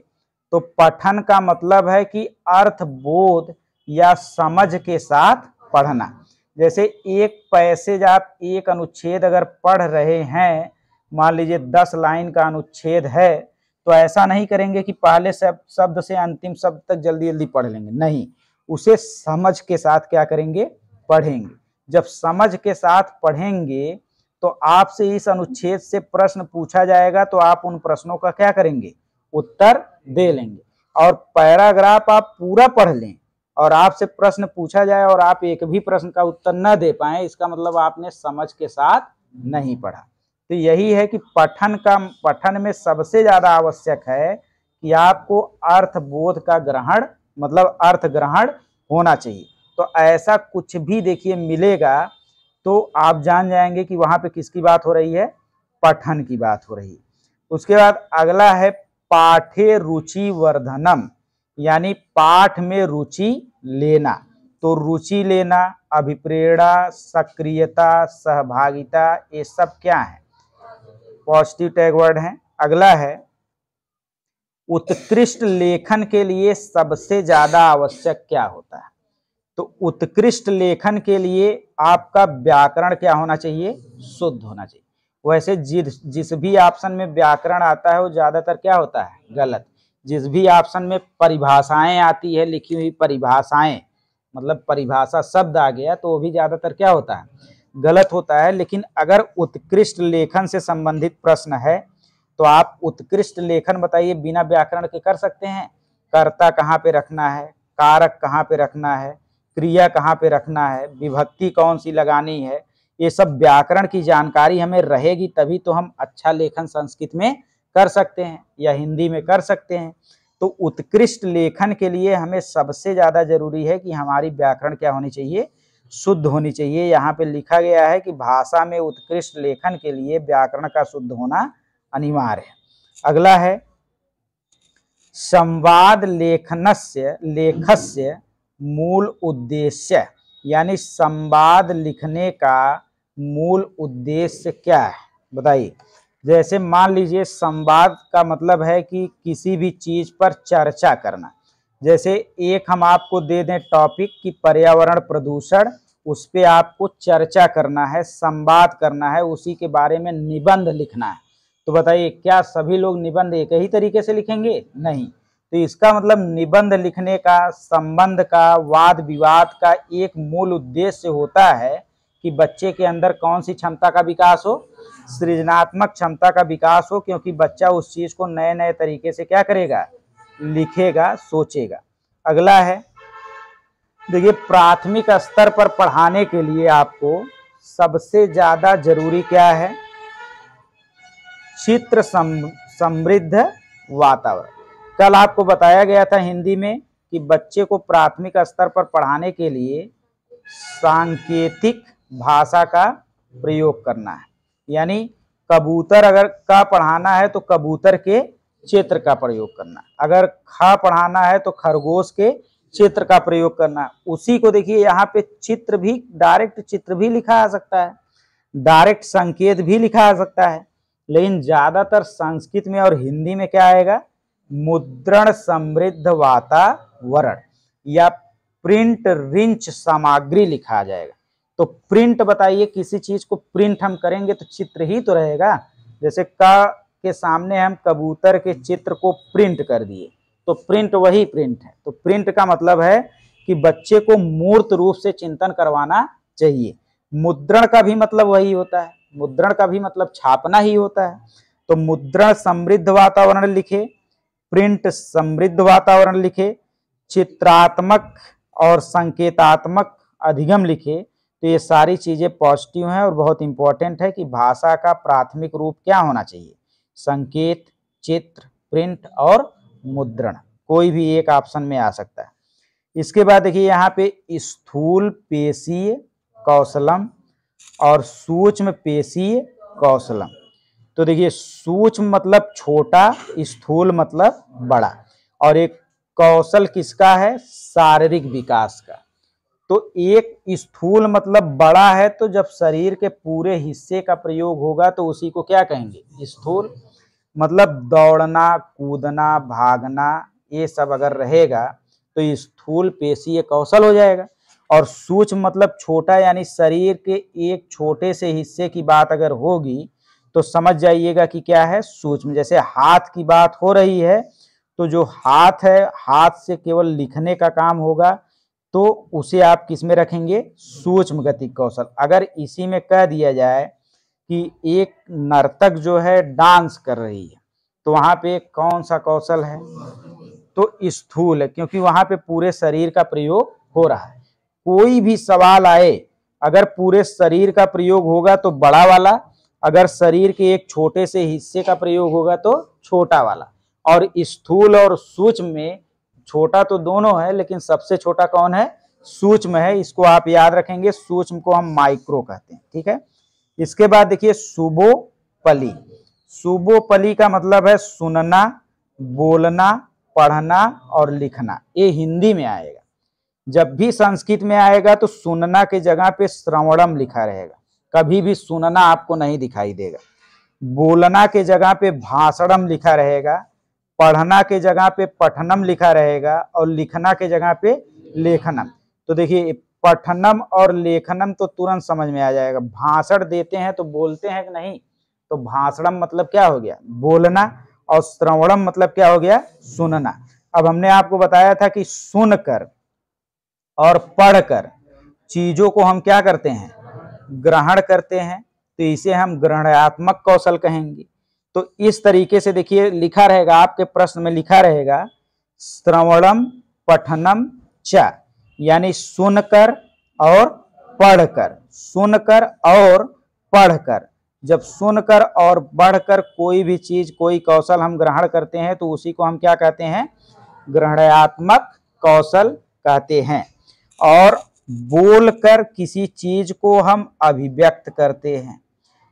Speaker 1: तो पठन का मतलब है कि अर्थ बोध या समझ के साथ पढ़ना। जैसे एक पैसेज आप एक अनुच्छेद अगर पढ़ रहे हैं, मान लीजिए 10 लाइन का अनुच्छेद है, तो ऐसा नहीं करेंगे कि पहले शब्द से अंतिम शब्द तक जल्दी जल्दी पढ़ लेंगे, नहीं, उसे समझ के साथ क्या करेंगे, पढ़ेंगे। जब समझ के साथ पढ़ेंगे तो आपसे इस अनुच्छेद से प्रश्न पूछा जाएगा तो आप उन प्रश्नों का क्या करेंगे, उत्तर दे लेंगे। और पैराग्राफ आप पूरा पढ़ लें और आपसे प्रश्न पूछा जाए और आप एक भी प्रश्न का उत्तर न दे पाए, इसका मतलब आपने समझ के साथ नहीं पढ़ा। तो यही है कि पठन में सबसे ज्यादा आवश्यक है कि आपको अर्थबोध का ग्रहण, मतलब अर्थ ग्रहण होना चाहिए। तो ऐसा कुछ भी देखिए मिलेगा तो आप जान जाएंगे कि वहां पे किसकी बात हो रही है, पठन की बात हो रही है। उसके बाद अगला है पाठे रुचि वर्धनम, यानी पाठ में रुचि लेना। तो रुचि लेना, अभिप्रेरणा, सक्रियता, सहभागिता, ये सब क्या है? पॉजिटिव टैग वर्ड है। अगला है उत्कृष्ट लेखन के लिए सबसे ज्यादा आवश्यक क्या होता है? तो उत्कृष्ट लेखन के लिए आपका व्याकरण क्या होना चाहिए? शुद्ध होना चाहिए। वैसे जिस भी ऑप्शन में व्याकरण आता है वो ज्यादातर क्या होता है? गलत। जिस भी ऑप्शन में परिभाषाएं आती है, लिखी हुई परिभाषाएं, मतलब परिभाषा शब्द आ गया, तो वो भी ज्यादातर क्या होता है? गलत होता है। लेकिन अगर उत्कृष्ट लेखन से संबंधित प्रश्न है तो आप उत्कृष्ट लेखन बताइए बिना व्याकरण के कर सकते हैं। कर्ता कहाँ पे रखना है, कारक कहाँ पे रखना है, क्रिया कहाँ पे रखना है, विभक्ति कौन सी लगानी है, ये सब व्याकरण की जानकारी हमें रहेगी तभी तो हम अच्छा लेखन संस्कृत में कर सकते हैं या हिंदी में कर सकते हैं। तो उत्कृष्ट लेखन के लिए हमें सबसे ज्यादा जरूरी है कि हमारी व्याकरण क्या होनी चाहिए? शुद्ध होनी चाहिए। यहाँ पे लिखा गया है कि भाषा में उत्कृष्ट लेखन के लिए व्याकरण का शुद्ध होना अनिवार्य है। अगला है संवाद लेखस्य मूल उद्देश्य, यानी संवाद लिखने का मूल उद्देश्य क्या है? बताइए। जैसे मान लीजिए संवाद का मतलब है कि किसी भी चीज पर चर्चा करना। जैसे एक हम आपको दे दें टॉपिक कि पर्यावरण प्रदूषण, उस पे आपको चर्चा करना है, संवाद करना है, उसी के बारे में निबंध लिखना है। तो बताइए क्या सभी लोग निबंध एक ही तरीके से लिखेंगे? नहीं। तो इसका मतलब निबंध लिखने का, संबंध का, वाद विवाद का एक मूल उद्देश्य होता है कि बच्चे के अंदर कौन सी क्षमता का विकास हो? सृजनात्मक क्षमता का विकास हो, क्योंकि बच्चा उस चीज को नए नए तरीके से क्या करेगा? लिखेगा, सोचेगा। अगला है देखिए प्राथमिक स्तर पर पढ़ाने के लिए आपको सबसे ज्यादा जरूरी क्या है? चित्र समृद्ध वातावरण। कल आपको बताया गया था हिंदी में कि बच्चे को प्राथमिक स्तर पर पढ़ाने के लिए सांकेतिक भाषा का प्रयोग करना है। यानी कबूतर अगर का पढ़ाना है तो कबूतर के चित्र का प्रयोग करना, अगर खा पढ़ाना है तो खरगोश के चित्र का प्रयोग करना। उसी को देखिए यहाँ पे चित्र भी, डायरेक्ट चित्र भी लिखा आ सकता है, डायरेक्ट संकेत भी लिखा आ सकता है, लेकिन ज्यादातर संस्कृत में और हिंदी में क्या आएगा? मुद्रण समृद्ध वातावरण या प्रिंट रिंच सामग्री लिखा जाएगा। तो प्रिंट बताइए, किसी चीज को प्रिंट हम करेंगे तो चित्र ही तो रहेगा। जैसे क के सामने हम कबूतर के चित्र को प्रिंट कर दिए तो प्रिंट वही प्रिंट है। तो प्रिंट का मतलब है कि बच्चे को मूर्त रूप से चिंतन करवाना चाहिए। मुद्रण का भी मतलब वही होता है, मुद्रण का भी मतलब छापना ही होता है। तो मुद्रण समृद्ध वातावरण लिखे, प्रिंट समृद्ध वातावरण लिखे, चित्रात्मक और संकेतात्मक अधिगम लिखे। तो ये सारी चीजें पॉजिटिव हैं और बहुत इंपॉर्टेंट है कि भाषा का प्राथमिक रूप क्या होना चाहिए? संकेत, चित्र, प्रिंट और मुद्रण, कोई भी एक ऑप्शन में आ सकता है। इसके बाद देखिए यहाँ पे स्थूल पेशीय कौशलम और सूक्ष्म पेशीय कौशलम। तो देखिए सूक्ष्म मतलब छोटा, स्थूल मतलब बड़ा, और एक कौशल किसका है? शारीरिक विकास का। तो एक स्थूल मतलब बड़ा है, तो जब शरीर के पूरे हिस्से का प्रयोग होगा तो उसी को क्या कहेंगे? स्थूल। मतलब दौड़ना, कूदना, भागना, ये सब अगर रहेगा तो स्थूल पेशीय कौशल हो जाएगा। और सूक्ष्म मतलब छोटा, यानी शरीर के एक छोटे से हिस्से की बात अगर होगी तो समझ जाइएगा कि क्या है? सूक्ष्म। जैसे हाथ की बात हो रही है तो जो हाथ है, हाथ से केवल लिखने का काम होगा, तो उसे आप किस में रखेंगे? सूक्ष्म गति कौशल। अगर इसी में कह दिया जाए कि एक नर्तक जो है डांस कर रही है, तो वहां पे कौन सा कौशल है? तो स्थूल है, क्योंकि वहां पे पूरे शरीर का प्रयोग हो रहा है। कोई भी सवाल आए, अगर पूरे शरीर का प्रयोग होगा तो बड़ा वाला, अगर शरीर के एक छोटे से हिस्से का प्रयोग होगा तो छोटा वाला। और स्थूल और सूक्ष्म में छोटा तो दोनों है, लेकिन सबसे छोटा कौन है? सूक्ष्म है। इसको आप याद रखेंगे, सूक्ष्म को हम माइक्रो कहते हैं। ठीक है। इसके बाद देखिए सुबोपली। सुबोपली का मतलब है सुनना, बोलना, पढ़ना और लिखना। ये हिंदी में आएगा। जब भी संस्कृत में आएगा तो सुनना के जगह पे श्रवणम लिखा रहेगा, कभी भी सुनना आपको नहीं दिखाई देगा। बोलना के जगह पे भाषणम लिखा रहेगा, पढ़ना के जगह पे पठनम लिखा रहेगा और लिखना के जगह पे लेखनम। तो देखिए पठनम और लेखनम तो तुरंत समझ में आ जाएगा। भाषण देते हैं तो बोलते हैं कि नहीं, तो भाषणम मतलब क्या हो गया, बोलना, और श्रवणम मतलब क्या हो गया, सुनना। अब हमने आपको बताया था कि सुनकर और पढ़कर चीजों को हम क्या करते हैं, ग्रहण करते हैं, तो इसे हम ग्रहणात्मक कौशल कहेंगे। तो इस तरीके से देखिए लिखा रहेगा, आपके प्रश्न में लिखा रहेगा श्रवणम पठनम च, यानी सुनकर और पढ़कर, सुनकर और पढ़कर। जब सुनकर और पढ़कर कोई भी चीज, कोई कौशल हम ग्रहण करते हैं तो उसी को हम क्या कहते हैं, ग्रहणात्मक कौशल कहते हैं। और बोलकर किसी चीज को हम अभिव्यक्त करते हैं,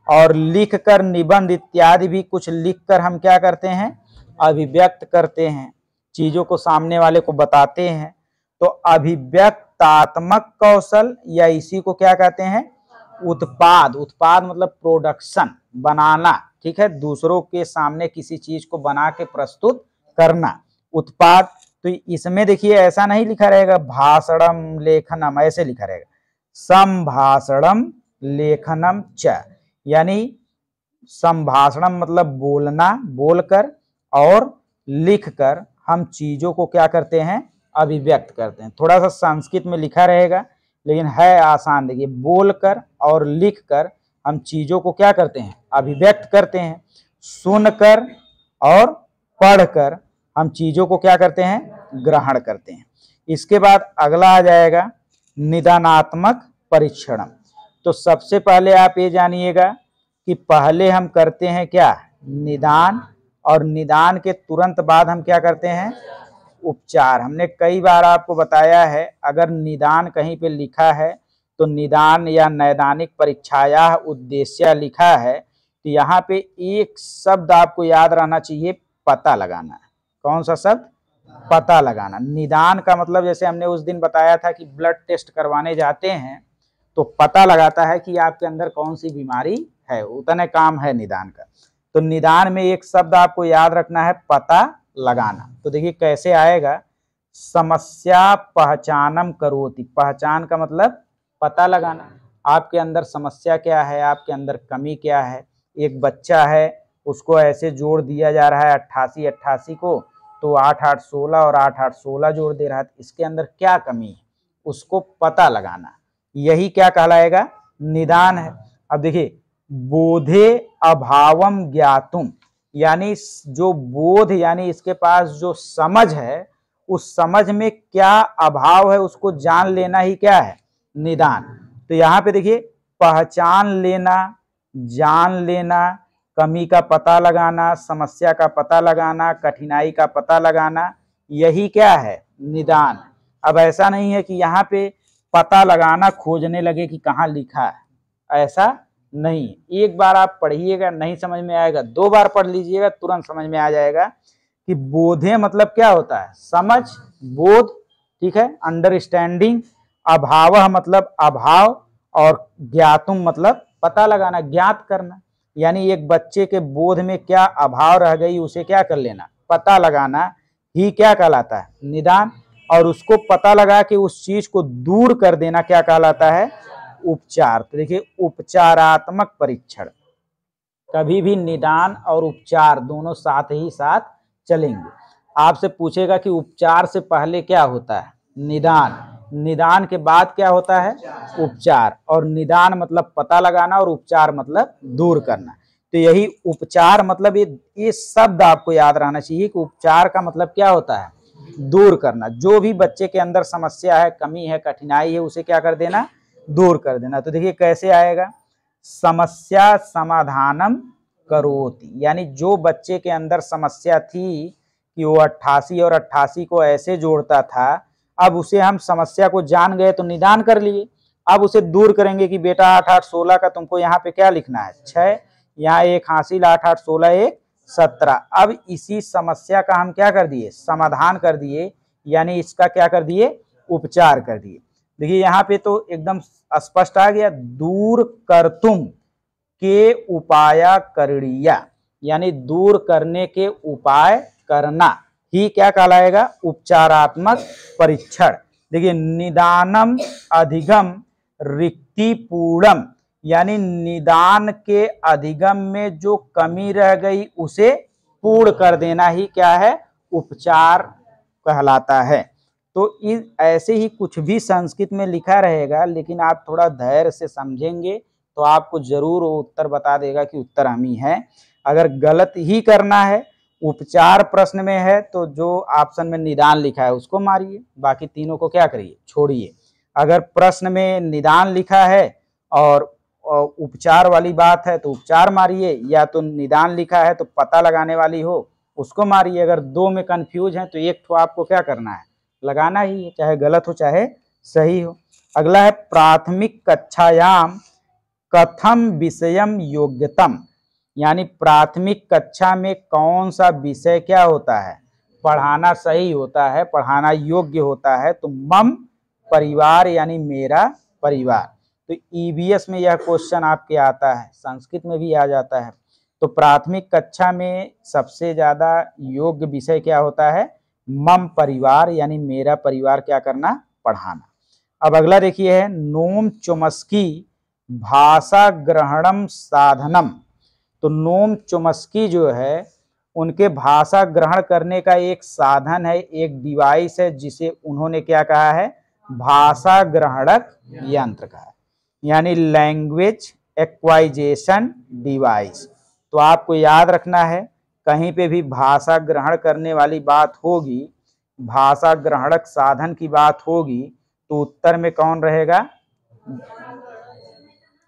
Speaker 1: और लिखकर निबंध इत्यादि भी कुछ लिखकर हम क्या करते हैं, अभिव्यक्त करते हैं, चीजों को सामने वाले को बताते हैं। तो अभिव्यक्तात्मक कौशल, या इसी को क्या कहते हैं, उत्पाद। उत्पाद मतलब प्रोडक्शन, बनाना, ठीक है, दूसरों के सामने किसी चीज को बना के प्रस्तुत करना, उत्पाद। तो इसमें देखिए ऐसा नहीं लिखा रहेगा भाषणम लेखनम, ऐसे लिखा रहेगा संभाषणम लेखनम च, यानी संभाषणम मतलब बोलना, बोलकर, और लिखकर हम चीजों को क्या करते हैं, अभिव्यक्त करते हैं। थोड़ा सा संस्कृत में लिखा रहेगा लेकिन है आसान। देखिए बोलकर और लिखकर हम चीजों को क्या करते हैं, अभिव्यक्त करते हैं। सुनकर और पढ़कर हम चीजों को क्या करते हैं, ग्रहण करते हैं। इसके बाद अगला आ जाएगा निदानात्मक परीक्षणम। तो सबसे पहले आप ये जानिएगा कि पहले हम करते हैं क्या, निदान, और निदान के तुरंत बाद हम क्या करते हैं, उपचार। हमने कई बार आपको बताया है, अगर निदान कहीं पे लिखा है तो निदान या नैदानिक परीक्षाया उद्देश्य लिखा है, तो यहाँ पे एक शब्द आपको याद रहना चाहिए, पता लगाना। कौन सा शब्द, पता लगाना। निदान का मतलब जैसे हमने उस दिन बताया था कि ब्लड टेस्ट करवाने जाते हैं तो पता लगाता है कि आपके अंदर कौन सी बीमारी है, उतने काम है निदान का। तो निदान में एक शब्द आपको याद रखना है, पता लगाना। तो देखिए कैसे आएगा, समस्या पहचानम करोति। पहचान का मतलब पता लगाना, आपके अंदर समस्या क्या है, आपके अंदर कमी क्या है। एक बच्चा है, उसको ऐसे जोड़ दिया जा रहा है 88 88 को, तो 8 8 16 और 8 8 16 जोड़ दे रहा है, इसके अंदर क्या कमी है, उसको पता लगाना, यही क्या कहलाएगा, निदान है। अब देखिए बोधे अभावम ज्ञातुम, यानी जो बोध, यानी इसके पास जो समझ है, उस समझ में क्या अभाव है उसको जान लेना ही क्या है, निदान। तो यहाँ पे देखिए पहचान लेना, जान लेना, कमी का पता लगाना, समस्या का पता लगाना, कठिनाई का पता लगाना, यही क्या है, निदान। अब ऐसा नहीं है कि यहाँ पे पता लगाना खोजने लगे कि कहाँ लिखा है, ऐसा नहीं। एक बार आप पढ़िएगा, नहीं समझ में आएगा, 2 बार पढ़ लीजिएगा, तुरंत समझ में आ जाएगा कि बोधे मतलब क्या होता है, समझ, बोध, ठीक है, अंडरस्टैंडिंग। अभाव मतलब अभाव, और ज्ञातुम मतलब पता लगाना, ज्ञात करना, यानी एक बच्चे के बोध में क्या अभाव रह गई उसे क्या कर लेना, पता लगाना ही क्या कहलाता है, निदान। और उसको पता लगा कि उस चीज को दूर कर देना क्या कहलाता है, उपचार। तो देखिए उपचारात्मक परीक्षण, कभी भी निदान और उपचार दोनों साथ ही साथ चलेंगे। आपसे पूछेगा कि उपचार से पहले क्या होता है, निदान, निदान के बाद क्या होता है, उपचार। और निदान मतलब पता लगाना और उपचार मतलब दूर करना। तो यही उपचार मतलब ये शब्द आपको याद रहना चाहिए कि उपचार का मतलब क्या होता है, दूर करना। जो भी बच्चे के अंदर समस्या है, कमी है, कठिनाई है, उसे क्या कर देना, दूर कर देना। तो देखिए कैसे आएगा, समस्या समाधानम करोति, यानी जो बच्चे के अंदर समस्या थी कि वो 88 और 88 को ऐसे जोड़ता था, अब उसे हम समस्या को जान गए तो निदान कर लिए। अब उसे दूर करेंगे कि बेटा 8 8 16 का तुमको यहाँ पे क्या लिखना है, 6, यहाँ 1 हासिल, 8 8 16 1 17। अब इसी समस्या का हम क्या कर दिए, समाधान कर दिए, यानी इसका क्या कर दिए, उपचार कर दिए। देखिए यहाँ पे तो एकदम स्पष्ट आ गया, दूर कर्तुम के उपाया करणीया, यानी दूर करने के उपाय करना ही क्या कहलाएगा, उपचारात्मक परीक्षण। देखिए निदानम अधिगम रिक्तिपूर्णम, यानी निदान के अधिगम में जो कमी रह गई उसे पूर्ण कर देना ही क्या है, उपचार कहलाता है। तो इस ऐसे ही कुछ भी संस्कृत में लिखा रहेगा, लेकिन आप थोड़ा धैर्य से समझेंगे तो आपको जरूर वो उत्तर बता देगा कि उत्तर हम ही है। अगर गलत ही करना है, उपचार प्रश्न में है, तो जो ऑप्शन में निदान लिखा है उसको मारिए, बाकी तीनों को क्या करिए, छोड़िए। अगर प्रश्न में निदान लिखा है और उपचार वाली बात है तो उपचार मारिए, या तो निदान लिखा है तो पता लगाने वाली हो उसको मारिए। अगर दो में कंफ्यूज है तो एक तो आपको क्या करना है, लगाना ही है, चाहे गलत हो चाहे सही हो। अगला है प्राथमिक कक्षायाम कथम विषयम योग्यतम, यानी प्राथमिक कक्षा में कौन सा विषय क्या होता है, पढ़ाना सही होता है, पढ़ाना योग्य होता है। तो मम परिवार यानी मेरा परिवार। तो ईवीएस में यह क्वेश्चन आपके आता है, संस्कृत में भी आ जाता है। तो प्राथमिक कक्षा में सबसे ज्यादा योग्य विषय क्या होता है, मम परिवार, यानी मेरा परिवार क्या करना, पढ़ाना। अब अगला देखिए है नोम चोम्स्की भाषा ग्रहणम साधनम। तो नोम चोम्स्की जो है उनके भाषा ग्रहण करने का एक साधन है, एक डिवाइस है, जिसे उन्होंने क्या कहा है, भाषा ग्रहणक यंत्र कहा है, यानी लैंग्वेज एक्वाइजेशन डिवाइस। तो आपको याद रखना है, कहीं पे भी भाषा ग्रहण करने वाली बात होगी, भाषा ग्रहणक साधन की बात होगी, तो उत्तर में कौन रहेगा,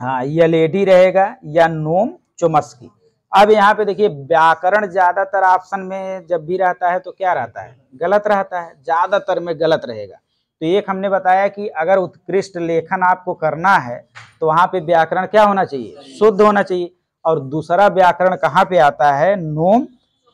Speaker 1: हाँ यलेडी रहेगा या नोम चोम्स्की। अब यहाँ पे देखिए व्याकरण ज्यादातर ऑप्शन में जब भी रहता है तो क्या रहता है, गलत रहता है, ज्यादातर में गलत रहेगा। तो एक हमने बताया कि अगर उत्कृष्ट लेखन आपको करना है तो वहां पे व्याकरण क्या होना चाहिए, शुद्ध होना चाहिए। और दूसरा व्याकरण कहाँ पे आता है, नोम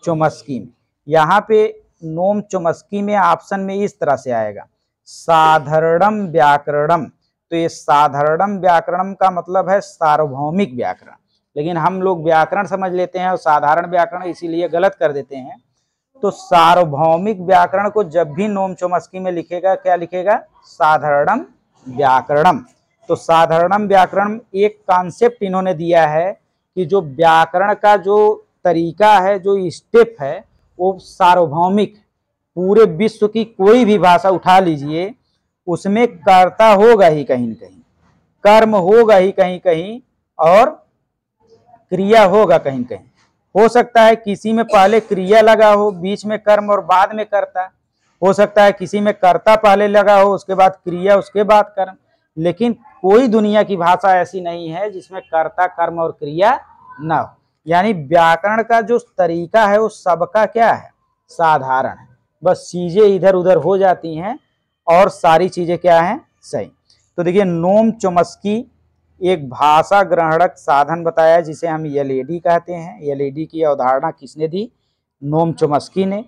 Speaker 1: चोम्स्की में। यहाँ पे नोम चोम्स्की में ऑप्शन में इस तरह से आएगा साधारणम व्याकरणम। तो ये साधारणम व्याकरणम का मतलब है सार्वभौमिक व्याकरण, लेकिन हम लोग व्याकरण समझ लेते हैं और साधारण व्याकरण इसीलिए गलत कर देते हैं। तो सार्वभौमिक व्याकरण को जब भी नोम चोम्स्की में लिखेगा, क्या लिखेगा, साधारणम व्याकरणम। तो साधारणम व्याकरण एक कॉन्सेप्ट इन्होंने दिया है कि जो व्याकरण का जो तरीका है, जो स्टेप है, वो सार्वभौमिक, पूरे विश्व की कोई भी भाषा उठा लीजिए उसमें कर्ता होगा ही कहीं न कहीं, कर्म होगा ही कहीं कहीं, और क्रिया होगा कहीं न कहीं। हो सकता है किसी में पहले क्रिया लगा हो, बीच में कर्म और बाद में कर्ता। हो सकता है किसी में कर्ता पहले लगा हो, उसके बाद क्रिया, उसके बाद कर्म। लेकिन कोई दुनिया की भाषा ऐसी नहीं है जिसमें कर्ता, कर्म और क्रिया न हो। यानी व्याकरण का जो तरीका है वो सबका क्या है, साधारण है, बस चीजें इधर उधर हो जाती हैं और सारी चीजें क्या हैं, सही। तो देखिए नोम चोम्स्की एक भाषा ग्रहणक साधन बताया जिसे हम एलईडी कहते हैं। एलईडी की अवधारणा किसने दी, नोम चोम्स्की ने।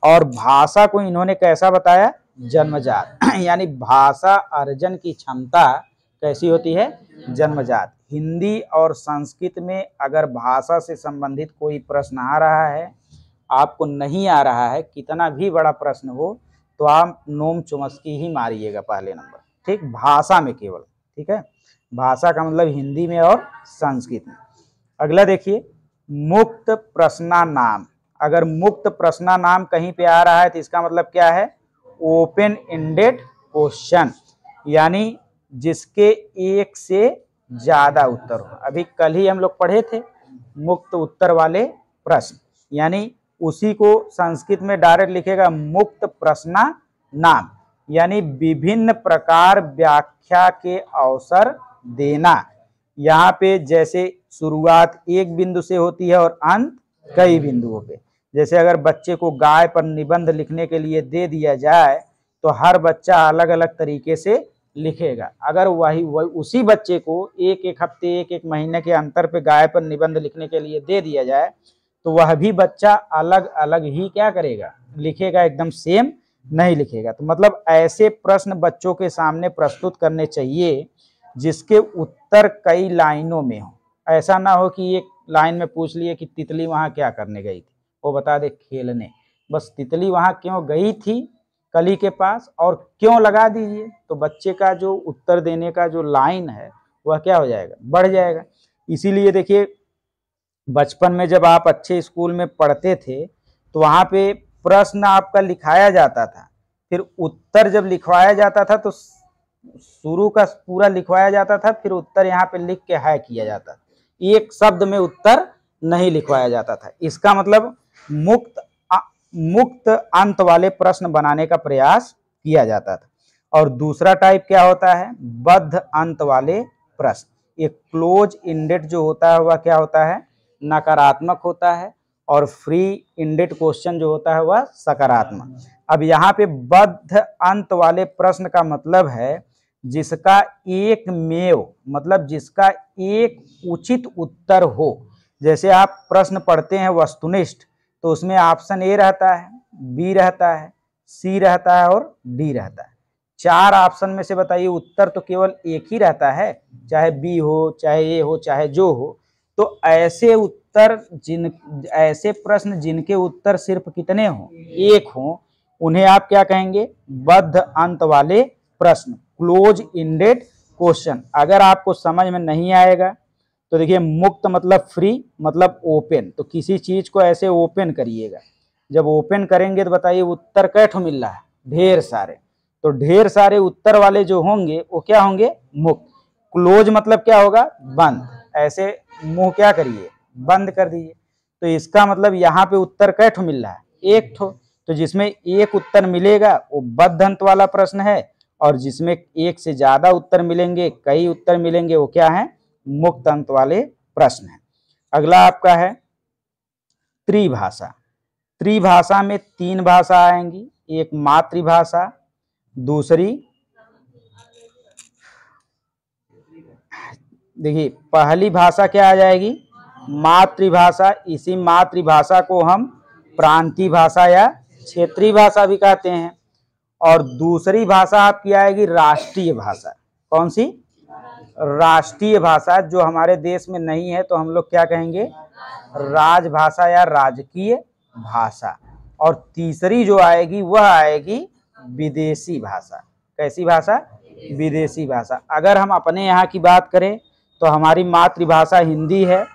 Speaker 1: और भाषा को इन्होंने कैसा बताया, जन्मजात यानी भाषा अर्जन की क्षमता कैसी होती है, जन्मजात। हिंदी और संस्कृत में अगर भाषा से संबंधित कोई प्रश्न आ रहा है, आपको नहीं आ रहा है, कितना भी बड़ा प्रश्न हो, तो आप नोम चोम्स्की ही मारिएगा पहले नंबर, ठीक, भाषा में केवल, ठीक है, भाषा का मतलब हिंदी में और संस्कृत में। अगला देखिए मुक्त प्रश्नानाम। अगर मुक्त प्रश्नानाम कहीं पे आ रहा है तो इसका मतलब क्या है, ओपन एंडेड क्वेश्चन, यानी जिसके एक से ज्यादा उत्तर हो। अभी कल ही हम लोग पढ़े थे मुक्त उत्तर वाले प्रश्न, यानी उसी को संस्कृत में डायरेक्ट लिखेगा मुक्त प्रश्नानाम, यानी विभिन्न प्रकार व्याख्या के अवसर देना। यहाँ पे जैसे शुरुआत एक बिंदु से होती है और अंत कई बिंदुओं पे। जैसे अगर बच्चे को गाय पर निबंध लिखने के लिए दे दिया जाए तो हर बच्चा अलग अलग तरीके से लिखेगा। अगर वही उसी बच्चे को एक एक हफ्ते, एक एक महीने के अंतर पे गाय पर निबंध लिखने के लिए दे दिया जाए तो वह भी बच्चा अलग अलग ही क्या करेगा, लिखेगा, एकदम सेम नहीं लिखेगा। तो मतलब ऐसे प्रश्न बच्चों के सामने प्रस्तुत करने चाहिए जिसके उत्तर कई लाइनों में हो। ऐसा ना हो कि एक लाइन में पूछ लिए कि तितली वहां क्या करने गई थी, वो बता दे खेलने। बस तितली वहां क्यों गई थी कली के पास और क्यों लगा दीजिए, तो बच्चे का जो उत्तर देने का जो लाइन है वह क्या हो जाएगा, बढ़ जाएगा। इसीलिए देखिए बचपन में जब आप अच्छे स्कूल में पढ़ते थे तो वहां पे प्रश्न आपका लिखाया जाता था, फिर उत्तर जब लिखवाया जाता था तो शुरू का पूरा लिखवाया जाता था, फिर उत्तर यहाँ पे लिख के है किया जाता था। एक शब्द में उत्तर नहीं लिखवाया जाता था। इसका मतलब मुक्त अंत वाले प्रश्न बनाने का प्रयास किया जाता था। और दूसरा टाइप क्या होता है, बद्ध अंत वाले प्रश्न। एक क्लोज इंडेड जो होता है वह क्या होता है, नकारात्मक होता है, और फ्री इंडेड क्वेश्चन जो होता है वह सकारात्मक। अब यहाँ पे बद्ध अंत वाले प्रश्न का मतलब है जिसका एक मेव, मतलब जिसका एक उचित उत्तर हो। जैसे आप प्रश्न पढ़ते हैं वस्तुनिष्ठ, तो उसमें ऑप्शन ए रहता है, बी रहता है, सी रहता है और डी रहता है। 4 ऑप्शन में से बताइए उत्तर तो केवल एक ही रहता है, चाहे बी हो, चाहे ए हो, चाहे जो हो। तो ऐसे प्रश्न जिनके उत्तर सिर्फ कितने हों, एक हों, उन्हें आप क्या कहेंगे, बद्ध अंत वाले प्रश्न, क्लोज इंडेड क्वेश्चन। अगर आपको समझ में नहीं आएगा तो देखिए मुक्त मतलब फ्री, मतलब ओपन। तो किसी चीज को ऐसे ओपन करिएगा, जब ओपन करेंगे तो बताइए उत्तर कैठो मिल रहा है, ढेर सारे। तो ढेर सारे उत्तर वाले जो होंगे वो क्या होंगे, मुक्त। क्लोज मतलब क्या होगा, बंद। ऐसे मुंह क्या करिए, बंद कर दीजिए। तो इसका मतलब यहाँ पे उत्तर कैठो मिल रहा है, एक ठो। तो जिसमें एक उत्तर मिलेगा वो बद्ध अंत वाला प्रश्न है, और जिसमें एक से ज्यादा उत्तर मिलेंगे, कई उत्तर मिलेंगे, वो क्या है, मुक्त अंत वाले प्रश्न है। अगला आपका है त्रिभाषा। त्रिभाषा में 3 भाषा आएंगी, एक मातृभाषा, दूसरी, देखिए पहली भाषा क्या आ जाएगी, मातृभाषा। इसी मातृभाषा को हम प्रांतीय भाषा या क्षेत्रीय भाषा भी कहते हैं। और दूसरी भाषा आपकी आएगी राष्ट्रीय भाषा। कौन सी, राष्ट्रीय भाषा, जो हमारे देश में नहीं है तो हम लोग क्या कहेंगे, राजभाषा या राजकीय भाषा। और तीसरी जो आएगी वह आएगी विदेशी भाषा। कैसी भाषा, विदेशी भाषा। अगर हम अपने यहाँ की बात करें तो हमारी मातृभाषा हिंदी है,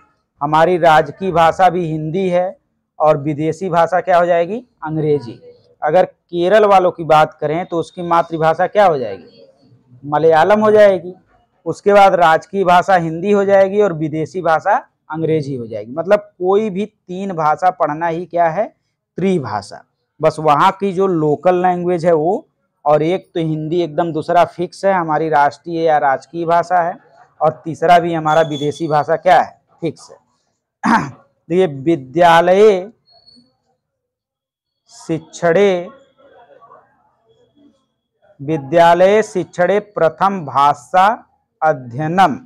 Speaker 1: हमारी राजकीय भाषा भी हिंदी है, और विदेशी भाषा क्या हो जाएगी, अंग्रेजी। अगर केरल वालों की बात करें तो उसकी मातृभाषा क्या हो जाएगी, मलयालम हो जाएगी। उसके बाद राजकीय भाषा हिंदी हो जाएगी और विदेशी भाषा अंग्रेजी हो जाएगी। मतलब कोई भी 3 भाषा पढ़ना ही क्या है, त्रिभाषा। बस वहाँ की जो लोकल लैंग्वेज है वो, और एक तो हिंदी एकदम दूसरा फिक्स है, हमारी राष्ट्रीय या राजकीय भाषा है, और तीसरा भी हमारा विदेशी भाषा क्या है, फिक्स है। देखिए विद्यालय शिक्षणे प्रथम भाषा अध्ययनम,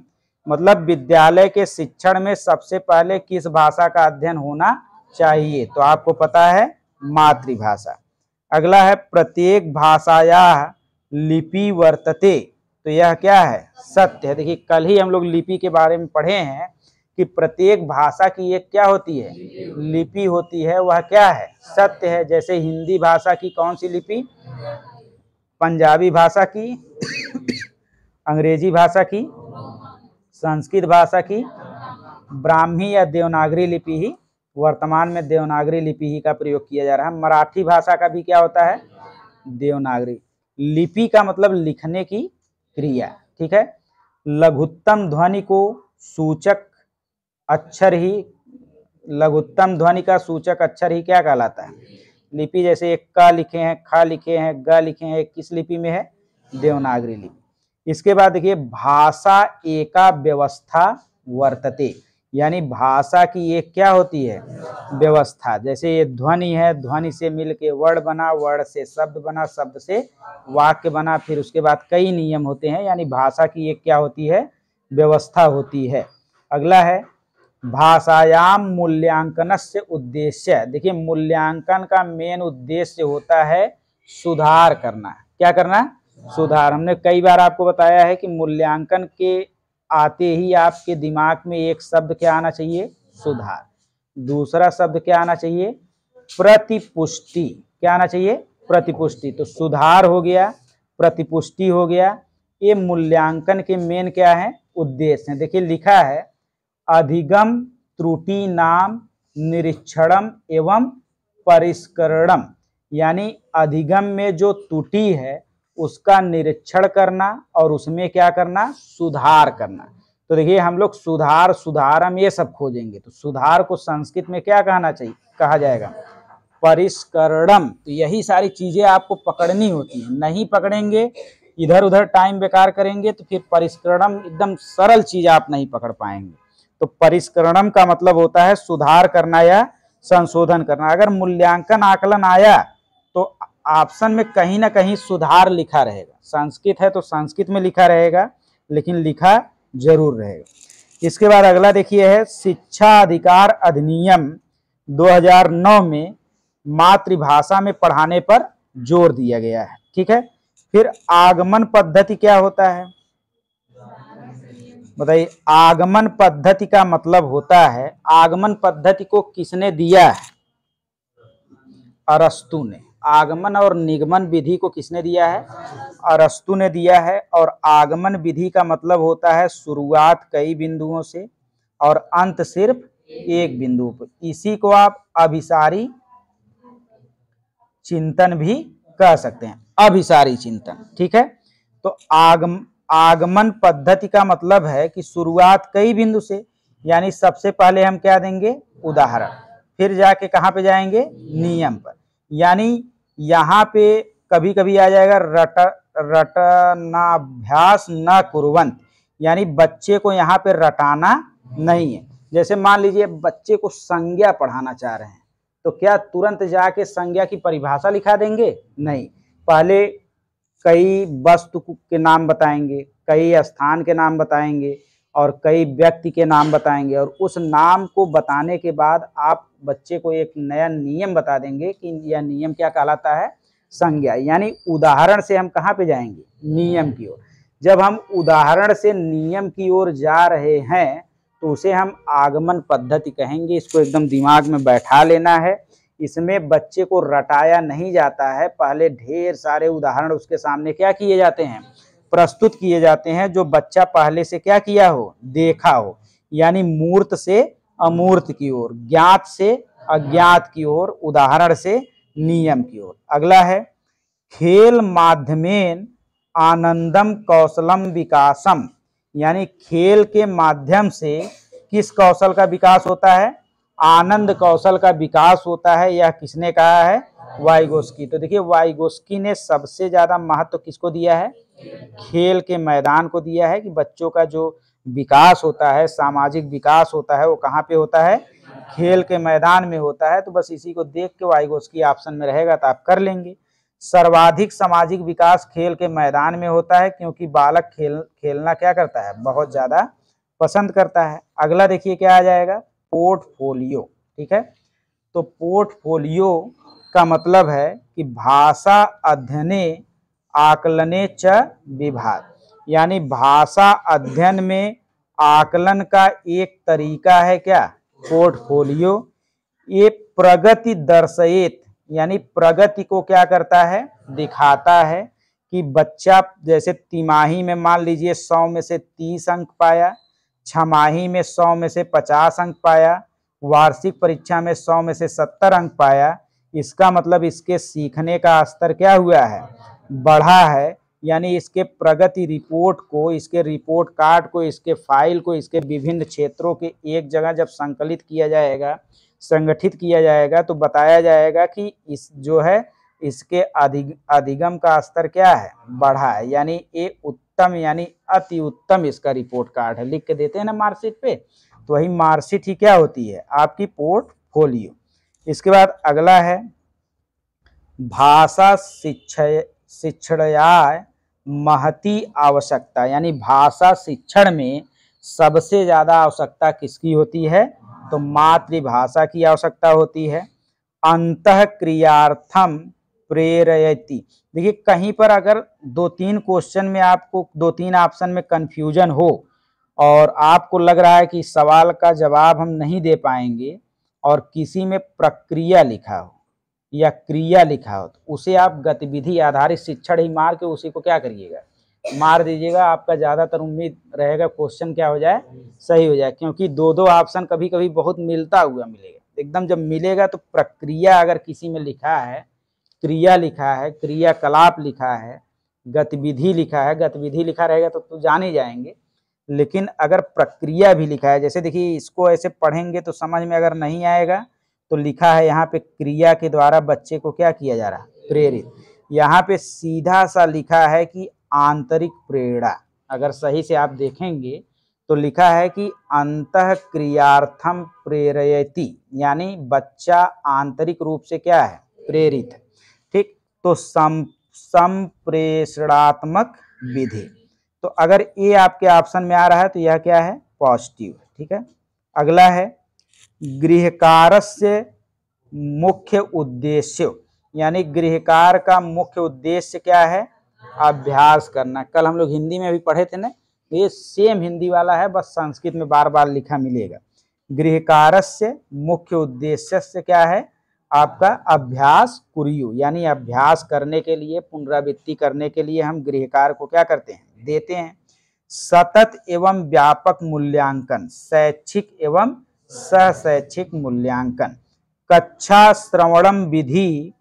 Speaker 1: मतलब विद्यालय के शिक्षण में सबसे पहले किस भाषा का अध्ययन होना चाहिए, तो आपको पता है मातृभाषा। अगला है प्रत्येक भाषाया लिपि वर्तते, तो यह क्या है, सत्य है। देखिए कल ही हम लोग लिपि के बारे में पढ़े हैं कि प्रत्येक भाषा की एक क्या होती है, लिपि होती है, वह क्या है, सत्य है। जैसे हिंदी भाषा की कौन सी लिपि, पंजाबी भाषा की, अंग्रेजी भाषा की, संस्कृत भाषा की, ब्राह्मी या देवनागरी लिपि ही, वर्तमान में देवनागरी लिपि ही का प्रयोग किया जा रहा है। मराठी भाषा का भी क्या होता है, देवनागरी। लिपि का मतलब लिखने की क्रिया, ठीक है। लघुत्तम ध्वनि को सूचक अक्षर ही, लघुत्तम ध्वनि का सूचक अक्षर ही क्या कहलाता है, लिपि। जैसे एक क लिखे हैं, ख लिखे हैं, ग लिखे हैं, किस लिपि में है, देवनागरी लिपि। इसके बाद देखिए भाषा एका व्यवस्था वर्तते, यानी भाषा की एक क्या होती है, व्यवस्था। जैसे ये ध्वनि है, ध्वनि से मिलके वर्ण बना, वर्ण से शब्द बना, शब्द से वाक्य बना, फिर उसके बाद कई नियम होते हैं, यानी भाषा की एक क्या होती है, व्यवस्था होती है। अगला है भाषायाम मूल्यांकनस्य उद्देश्य। देखिए मूल्यांकन का मेन उद्देश्य होता है सुधार करना। क्या करना? सुधार। हमने कई बार आपको बताया है कि मूल्यांकन के आते ही आपके दिमाग में एक शब्द क्या आना चाहिए? सुधार। दूसरा शब्द क्या आना चाहिए? प्रतिपुष्टि। क्या आना चाहिए? प्रतिपुष्टि। तो सुधार हो गया, प्रतिपुष्टि हो गया। ये मूल्यांकन के मेन क्या है? उद्देश्य है। देखिए लिखा है अधिगम त्रुटि नाम निरीक्षणम एवं परिष्करणम, यानी अधिगम में जो त्रुटि है उसका निरीक्षण करना और उसमें क्या करना? सुधार करना। तो देखिए हम लोग सुधार, सुधारम ये सब खोजेंगे। तो सुधार को संस्कृत में क्या कहना चाहिए? कहा जाएगा परिष्करणम। तो यही सारी चीजें आपको पकड़नी होती हैं, नहीं पकड़ेंगे इधर उधर टाइम बेकार करेंगे तो फिर परिष्करणम एकदम सरल चीज आप नहीं पकड़ पाएंगे। तो परिष्करणम का मतलब होता है सुधार करना या संशोधन करना। अगर मूल्यांकन आकलन आया तो ऑप्शन में कहीं ना कहीं सुधार लिखा रहेगा। संस्कृत है तो संस्कृत में लिखा रहेगा, लेकिन लिखा जरूर रहेगा। इसके बाद अगला देखिए है शिक्षा अधिकार अधिनियम 2009 में मातृभाषा में पढ़ाने पर जोर दिया गया है। ठीक है। फिर आगमन पद्धति क्या होता है? बताइए। आगमन पद्धति का मतलब होता है, आगमन पद्धति को किसने दिया है? अरस्तु ने। आगमन और निगमन विधि को किसने दिया है? अरस्तु ने दिया है। और आगमन विधि का मतलब होता है शुरुआत कई बिंदुओं से और अंत सिर्फ एक बिंदु पर। इसी को आप अभिसारी चिंतन भी कह सकते हैं, अभिसारी चिंतन। ठीक है। तो आगमन पद्धति का मतलब है कि शुरुआत कई बिंदु से, यानी सबसे पहले हम क्या देंगे? उदाहरण, फिर जाके कहाँ पे जाएंगे? नियम पर। यानी यहाँ पे कभी कभी आ जाएगा रटनाभ्यास न कुर्वन्त, यानी बच्चे को यहाँ पे रटाना नहीं है। जैसे मान लीजिए बच्चे को संज्ञा पढ़ाना चाह रहे हैं तो क्या तुरंत जाके संज्ञा की परिभाषा लिखा देंगे? नहीं, पहले कई वस्तु के नाम बताएंगे, कई स्थान के नाम बताएंगे और कई व्यक्ति के नाम बताएंगे, और उस नाम को बताने के बाद आप बच्चे को एक नया नियम बता देंगे कि यह नियम क्या कहलाता है? संज्ञा। यानी उदाहरण से हम कहाँ पे जाएंगे? नियम की ओर। जब हम उदाहरण से नियम की ओर जा रहे हैं तो उसे हम आगमन पद्धति कहेंगे। इसको एकदम दिमाग में बैठा लेना है। इसमें बच्चे को रटाया नहीं जाता है, पहले ढेर सारे उदाहरण उसके सामने क्या किए जाते हैं? प्रस्तुत किए जाते हैं, जो बच्चा पहले से क्या किया हो? देखा हो। यानी मूर्त से अमूर्त की ओर, ज्ञात से अज्ञात की ओर, उदाहरण से नियम की ओर। अगला है खेल माध्यमेन आनंदम कौशलम विकासम, यानी खेल के माध्यम से किस कौशल का विकास होता है? आनंद कौशल का विकास होता है। यह किसने कहा है? वाइगोस्की। तो देखिए वाइगोस्की ने सबसे ज्यादा महत्व किसको दिया है? खेल के मैदान को दिया है, कि बच्चों का जो विकास होता है, सामाजिक विकास होता है, वो कहाँ पे होता है? खेल के मैदान में होता है। तो बस इसी को देख के वाइगोस्की ऑप्शन में रहेगा तो आप कर लेंगे। सर्वाधिक सामाजिक विकास खेल के मैदान में होता है, क्योंकि बालक खेलना क्या करता है? बहुत ज्यादा पसंद करता है। अगला देखिए क्या आ जाएगा? पोर्टफोलियो। ठीक है। तो पोर्टफोलियो का मतलब है कि भाषा अध्ययने आकलने च विभाग, यानी भाषा अध्ययन में आकलन का एक तरीका है क्या? पोर्टफोलियो। ये प्रगति दर्शयेत, यानी प्रगति को क्या करता है? दिखाता है। कि बच्चा जैसे तिमाही में मान लीजिए 100 में से 30 अंक पाया, छमाही में 100 में से 50 अंक पाया, वार्षिक परीक्षा में 100 में से 70 अंक पाया, इसका मतलब इसके सीखने का स्तर क्या हुआ है? बढ़ा है। यानी इसके प्रगति रिपोर्ट को, इसके रिपोर्ट कार्ड को, इसके फाइल को, इसके विभिन्न क्षेत्रों के एक जगह जब संकलित किया जाएगा, संगठित किया जाएगा, तो बताया जाएगा कि इस जो है इसके अधिगम का स्तर क्या है? बढ़ा है। यानी ये उत्तम, यानी अति उत्तम इसका रिपोर्ट कार्ड है। लिख के देते हैं ना मार्कशीट पे, तो वही मार्कशीट ही क्या होती है? आपकी पोर्टफोलियो। इसके बाद अगला है भाषा शिक्षणयाय महती आवश्यकता, यानी भाषा शिक्षण में सबसे ज्यादा आवश्यकता किसकी होती है? तो मातृभाषा की आवश्यकता होती है। अंतःक्रियार्थम प्रेरयति। देखिए कहीं पर अगर 2-3 क्वेश्चन में आपको 2-3 ऑप्शन में कंफ्यूजन हो और आपको लग रहा है कि सवाल का जवाब हम नहीं दे पाएंगे और किसी में प्रक्रिया लिखा हो या क्रिया लिखा हो तो उसे आप गतिविधि आधारित शिक्षण ही मार के उसी को क्या करिएगा, मार दीजिएगा। आपका ज़्यादातर उम्मीद रहेगा क्वेश्चन क्या हो जाए, सही हो जाए, क्योंकि 2-2 ऑप्शन कभी कभी बहुत मिलता हुआ मिलेगा। एकदम जब मिलेगा तो प्रक्रिया अगर किसी में लिखा है, क्रिया लिखा है, क्रियाकलाप लिखा है, गतिविधि लिखा है, गतिविधि लिखा रहेगा तो जान ही जाएंगे। लेकिन अगर प्रक्रिया भी लिखा है, जैसे देखिए इसको ऐसे पढ़ेंगे तो समझ में अगर नहीं आएगा तो लिखा है यहाँ पे क्रिया के द्वारा बच्चे को क्या किया जा रहा है, प्रेरित। यहाँ पे सीधा सा लिखा है कि आंतरिक प्रेरणा, अगर सही से आप देखेंगे तो लिखा है कि अंतः क्रियार्थम प्रेरयति, यानी बच्चा आंतरिक रूप से क्या है, प्रेरित है। ठीक, तो संप्रेषणात्मक विधि, तो अगर ये आपके ऑप्शन में आ रहा है तो यह क्या है, पॉजिटिव है। ठीक है, अगला है गृहकारस्य मुख्य उद्देश्य, यानी गृहकार का मुख्य उद्देश्य क्या है, अभ्यास करना। कल हम लोग हिंदी में भी पढ़े थे ना, ये सेम हिंदी वाला है, बस संस्कृत में बार बार लिखा मिलेगा। गृहकारस्य मुख्य उद्देश्य से क्या है आपका, अभ्यास कुर्यु, यानी अभ्यास करने के लिए, पुनरावृत्ति करने के लिए हम गृहकार को क्या करते हैं, देते हैं। सतत एवं व्यापक मूल्यांकन, शैक्षिक एवं सहशैक्षिक मूल्यांकन। कक्षा श्रवणम विधि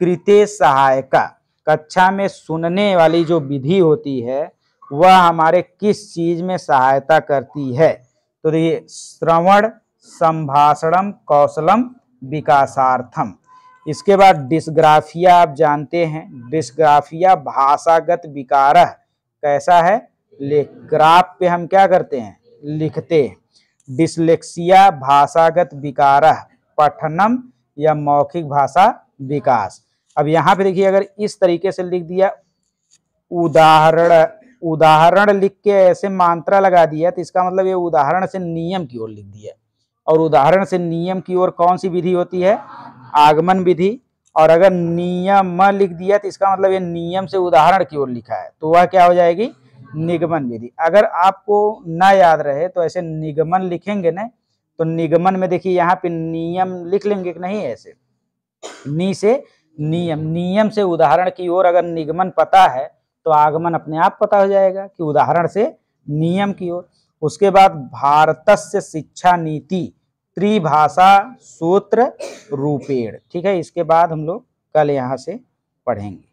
Speaker 1: कृते सहायका, कक्षा में सुनने वाली जो विधि होती है वह हमारे किस चीज में सहायता करती है, तो देखिए श्रवण संभाषणम कौशलम विकासार्थम। इसके बाद डिस्ग्राफिया, आप जानते हैं डिस्ग्राफिया भाषागत विकार कैसा है, ग्राफ पे हम क्या करते हैं, लिखते हैं। डिसलेक्सिया भाषागत विकार, पठनम या मौखिक भाषा विकास। अब यहाँ पे देखिए अगर इस तरीके से लिख दिया, उदाहरण लिख के ऐसे मात्रा लगा दिया तो इसका मतलब ये उदाहरण से नियम की ओर लिख दिया, और उदाहरण से नियम की ओर कौन सी विधि होती है, आगमन विधि। और अगर नियम लिख दिया तो इसका मतलब ये नियम से उदाहरण की ओर लिखा है, तो वह क्या हो जाएगी, निगमन विधि। अगर आपको ना याद रहे तो ऐसे निगमन लिखेंगे ना, तो निगमन में देखिए यहाँ पे नियम लिख लेंगे कि नहीं, ऐसे नी से नियम, नियम से उदाहरण की ओर अगर निगमन पता है तो आगमन अपने आप पता हो जाएगा कि उदाहरण से नियम की ओर। उसके बाद भारतस्य शिक्षा नीति त्रिभाषा सूत्र रूपेण। ठीक है, इसके बाद हम लोग कल यहाँ से पढ़ेंगे।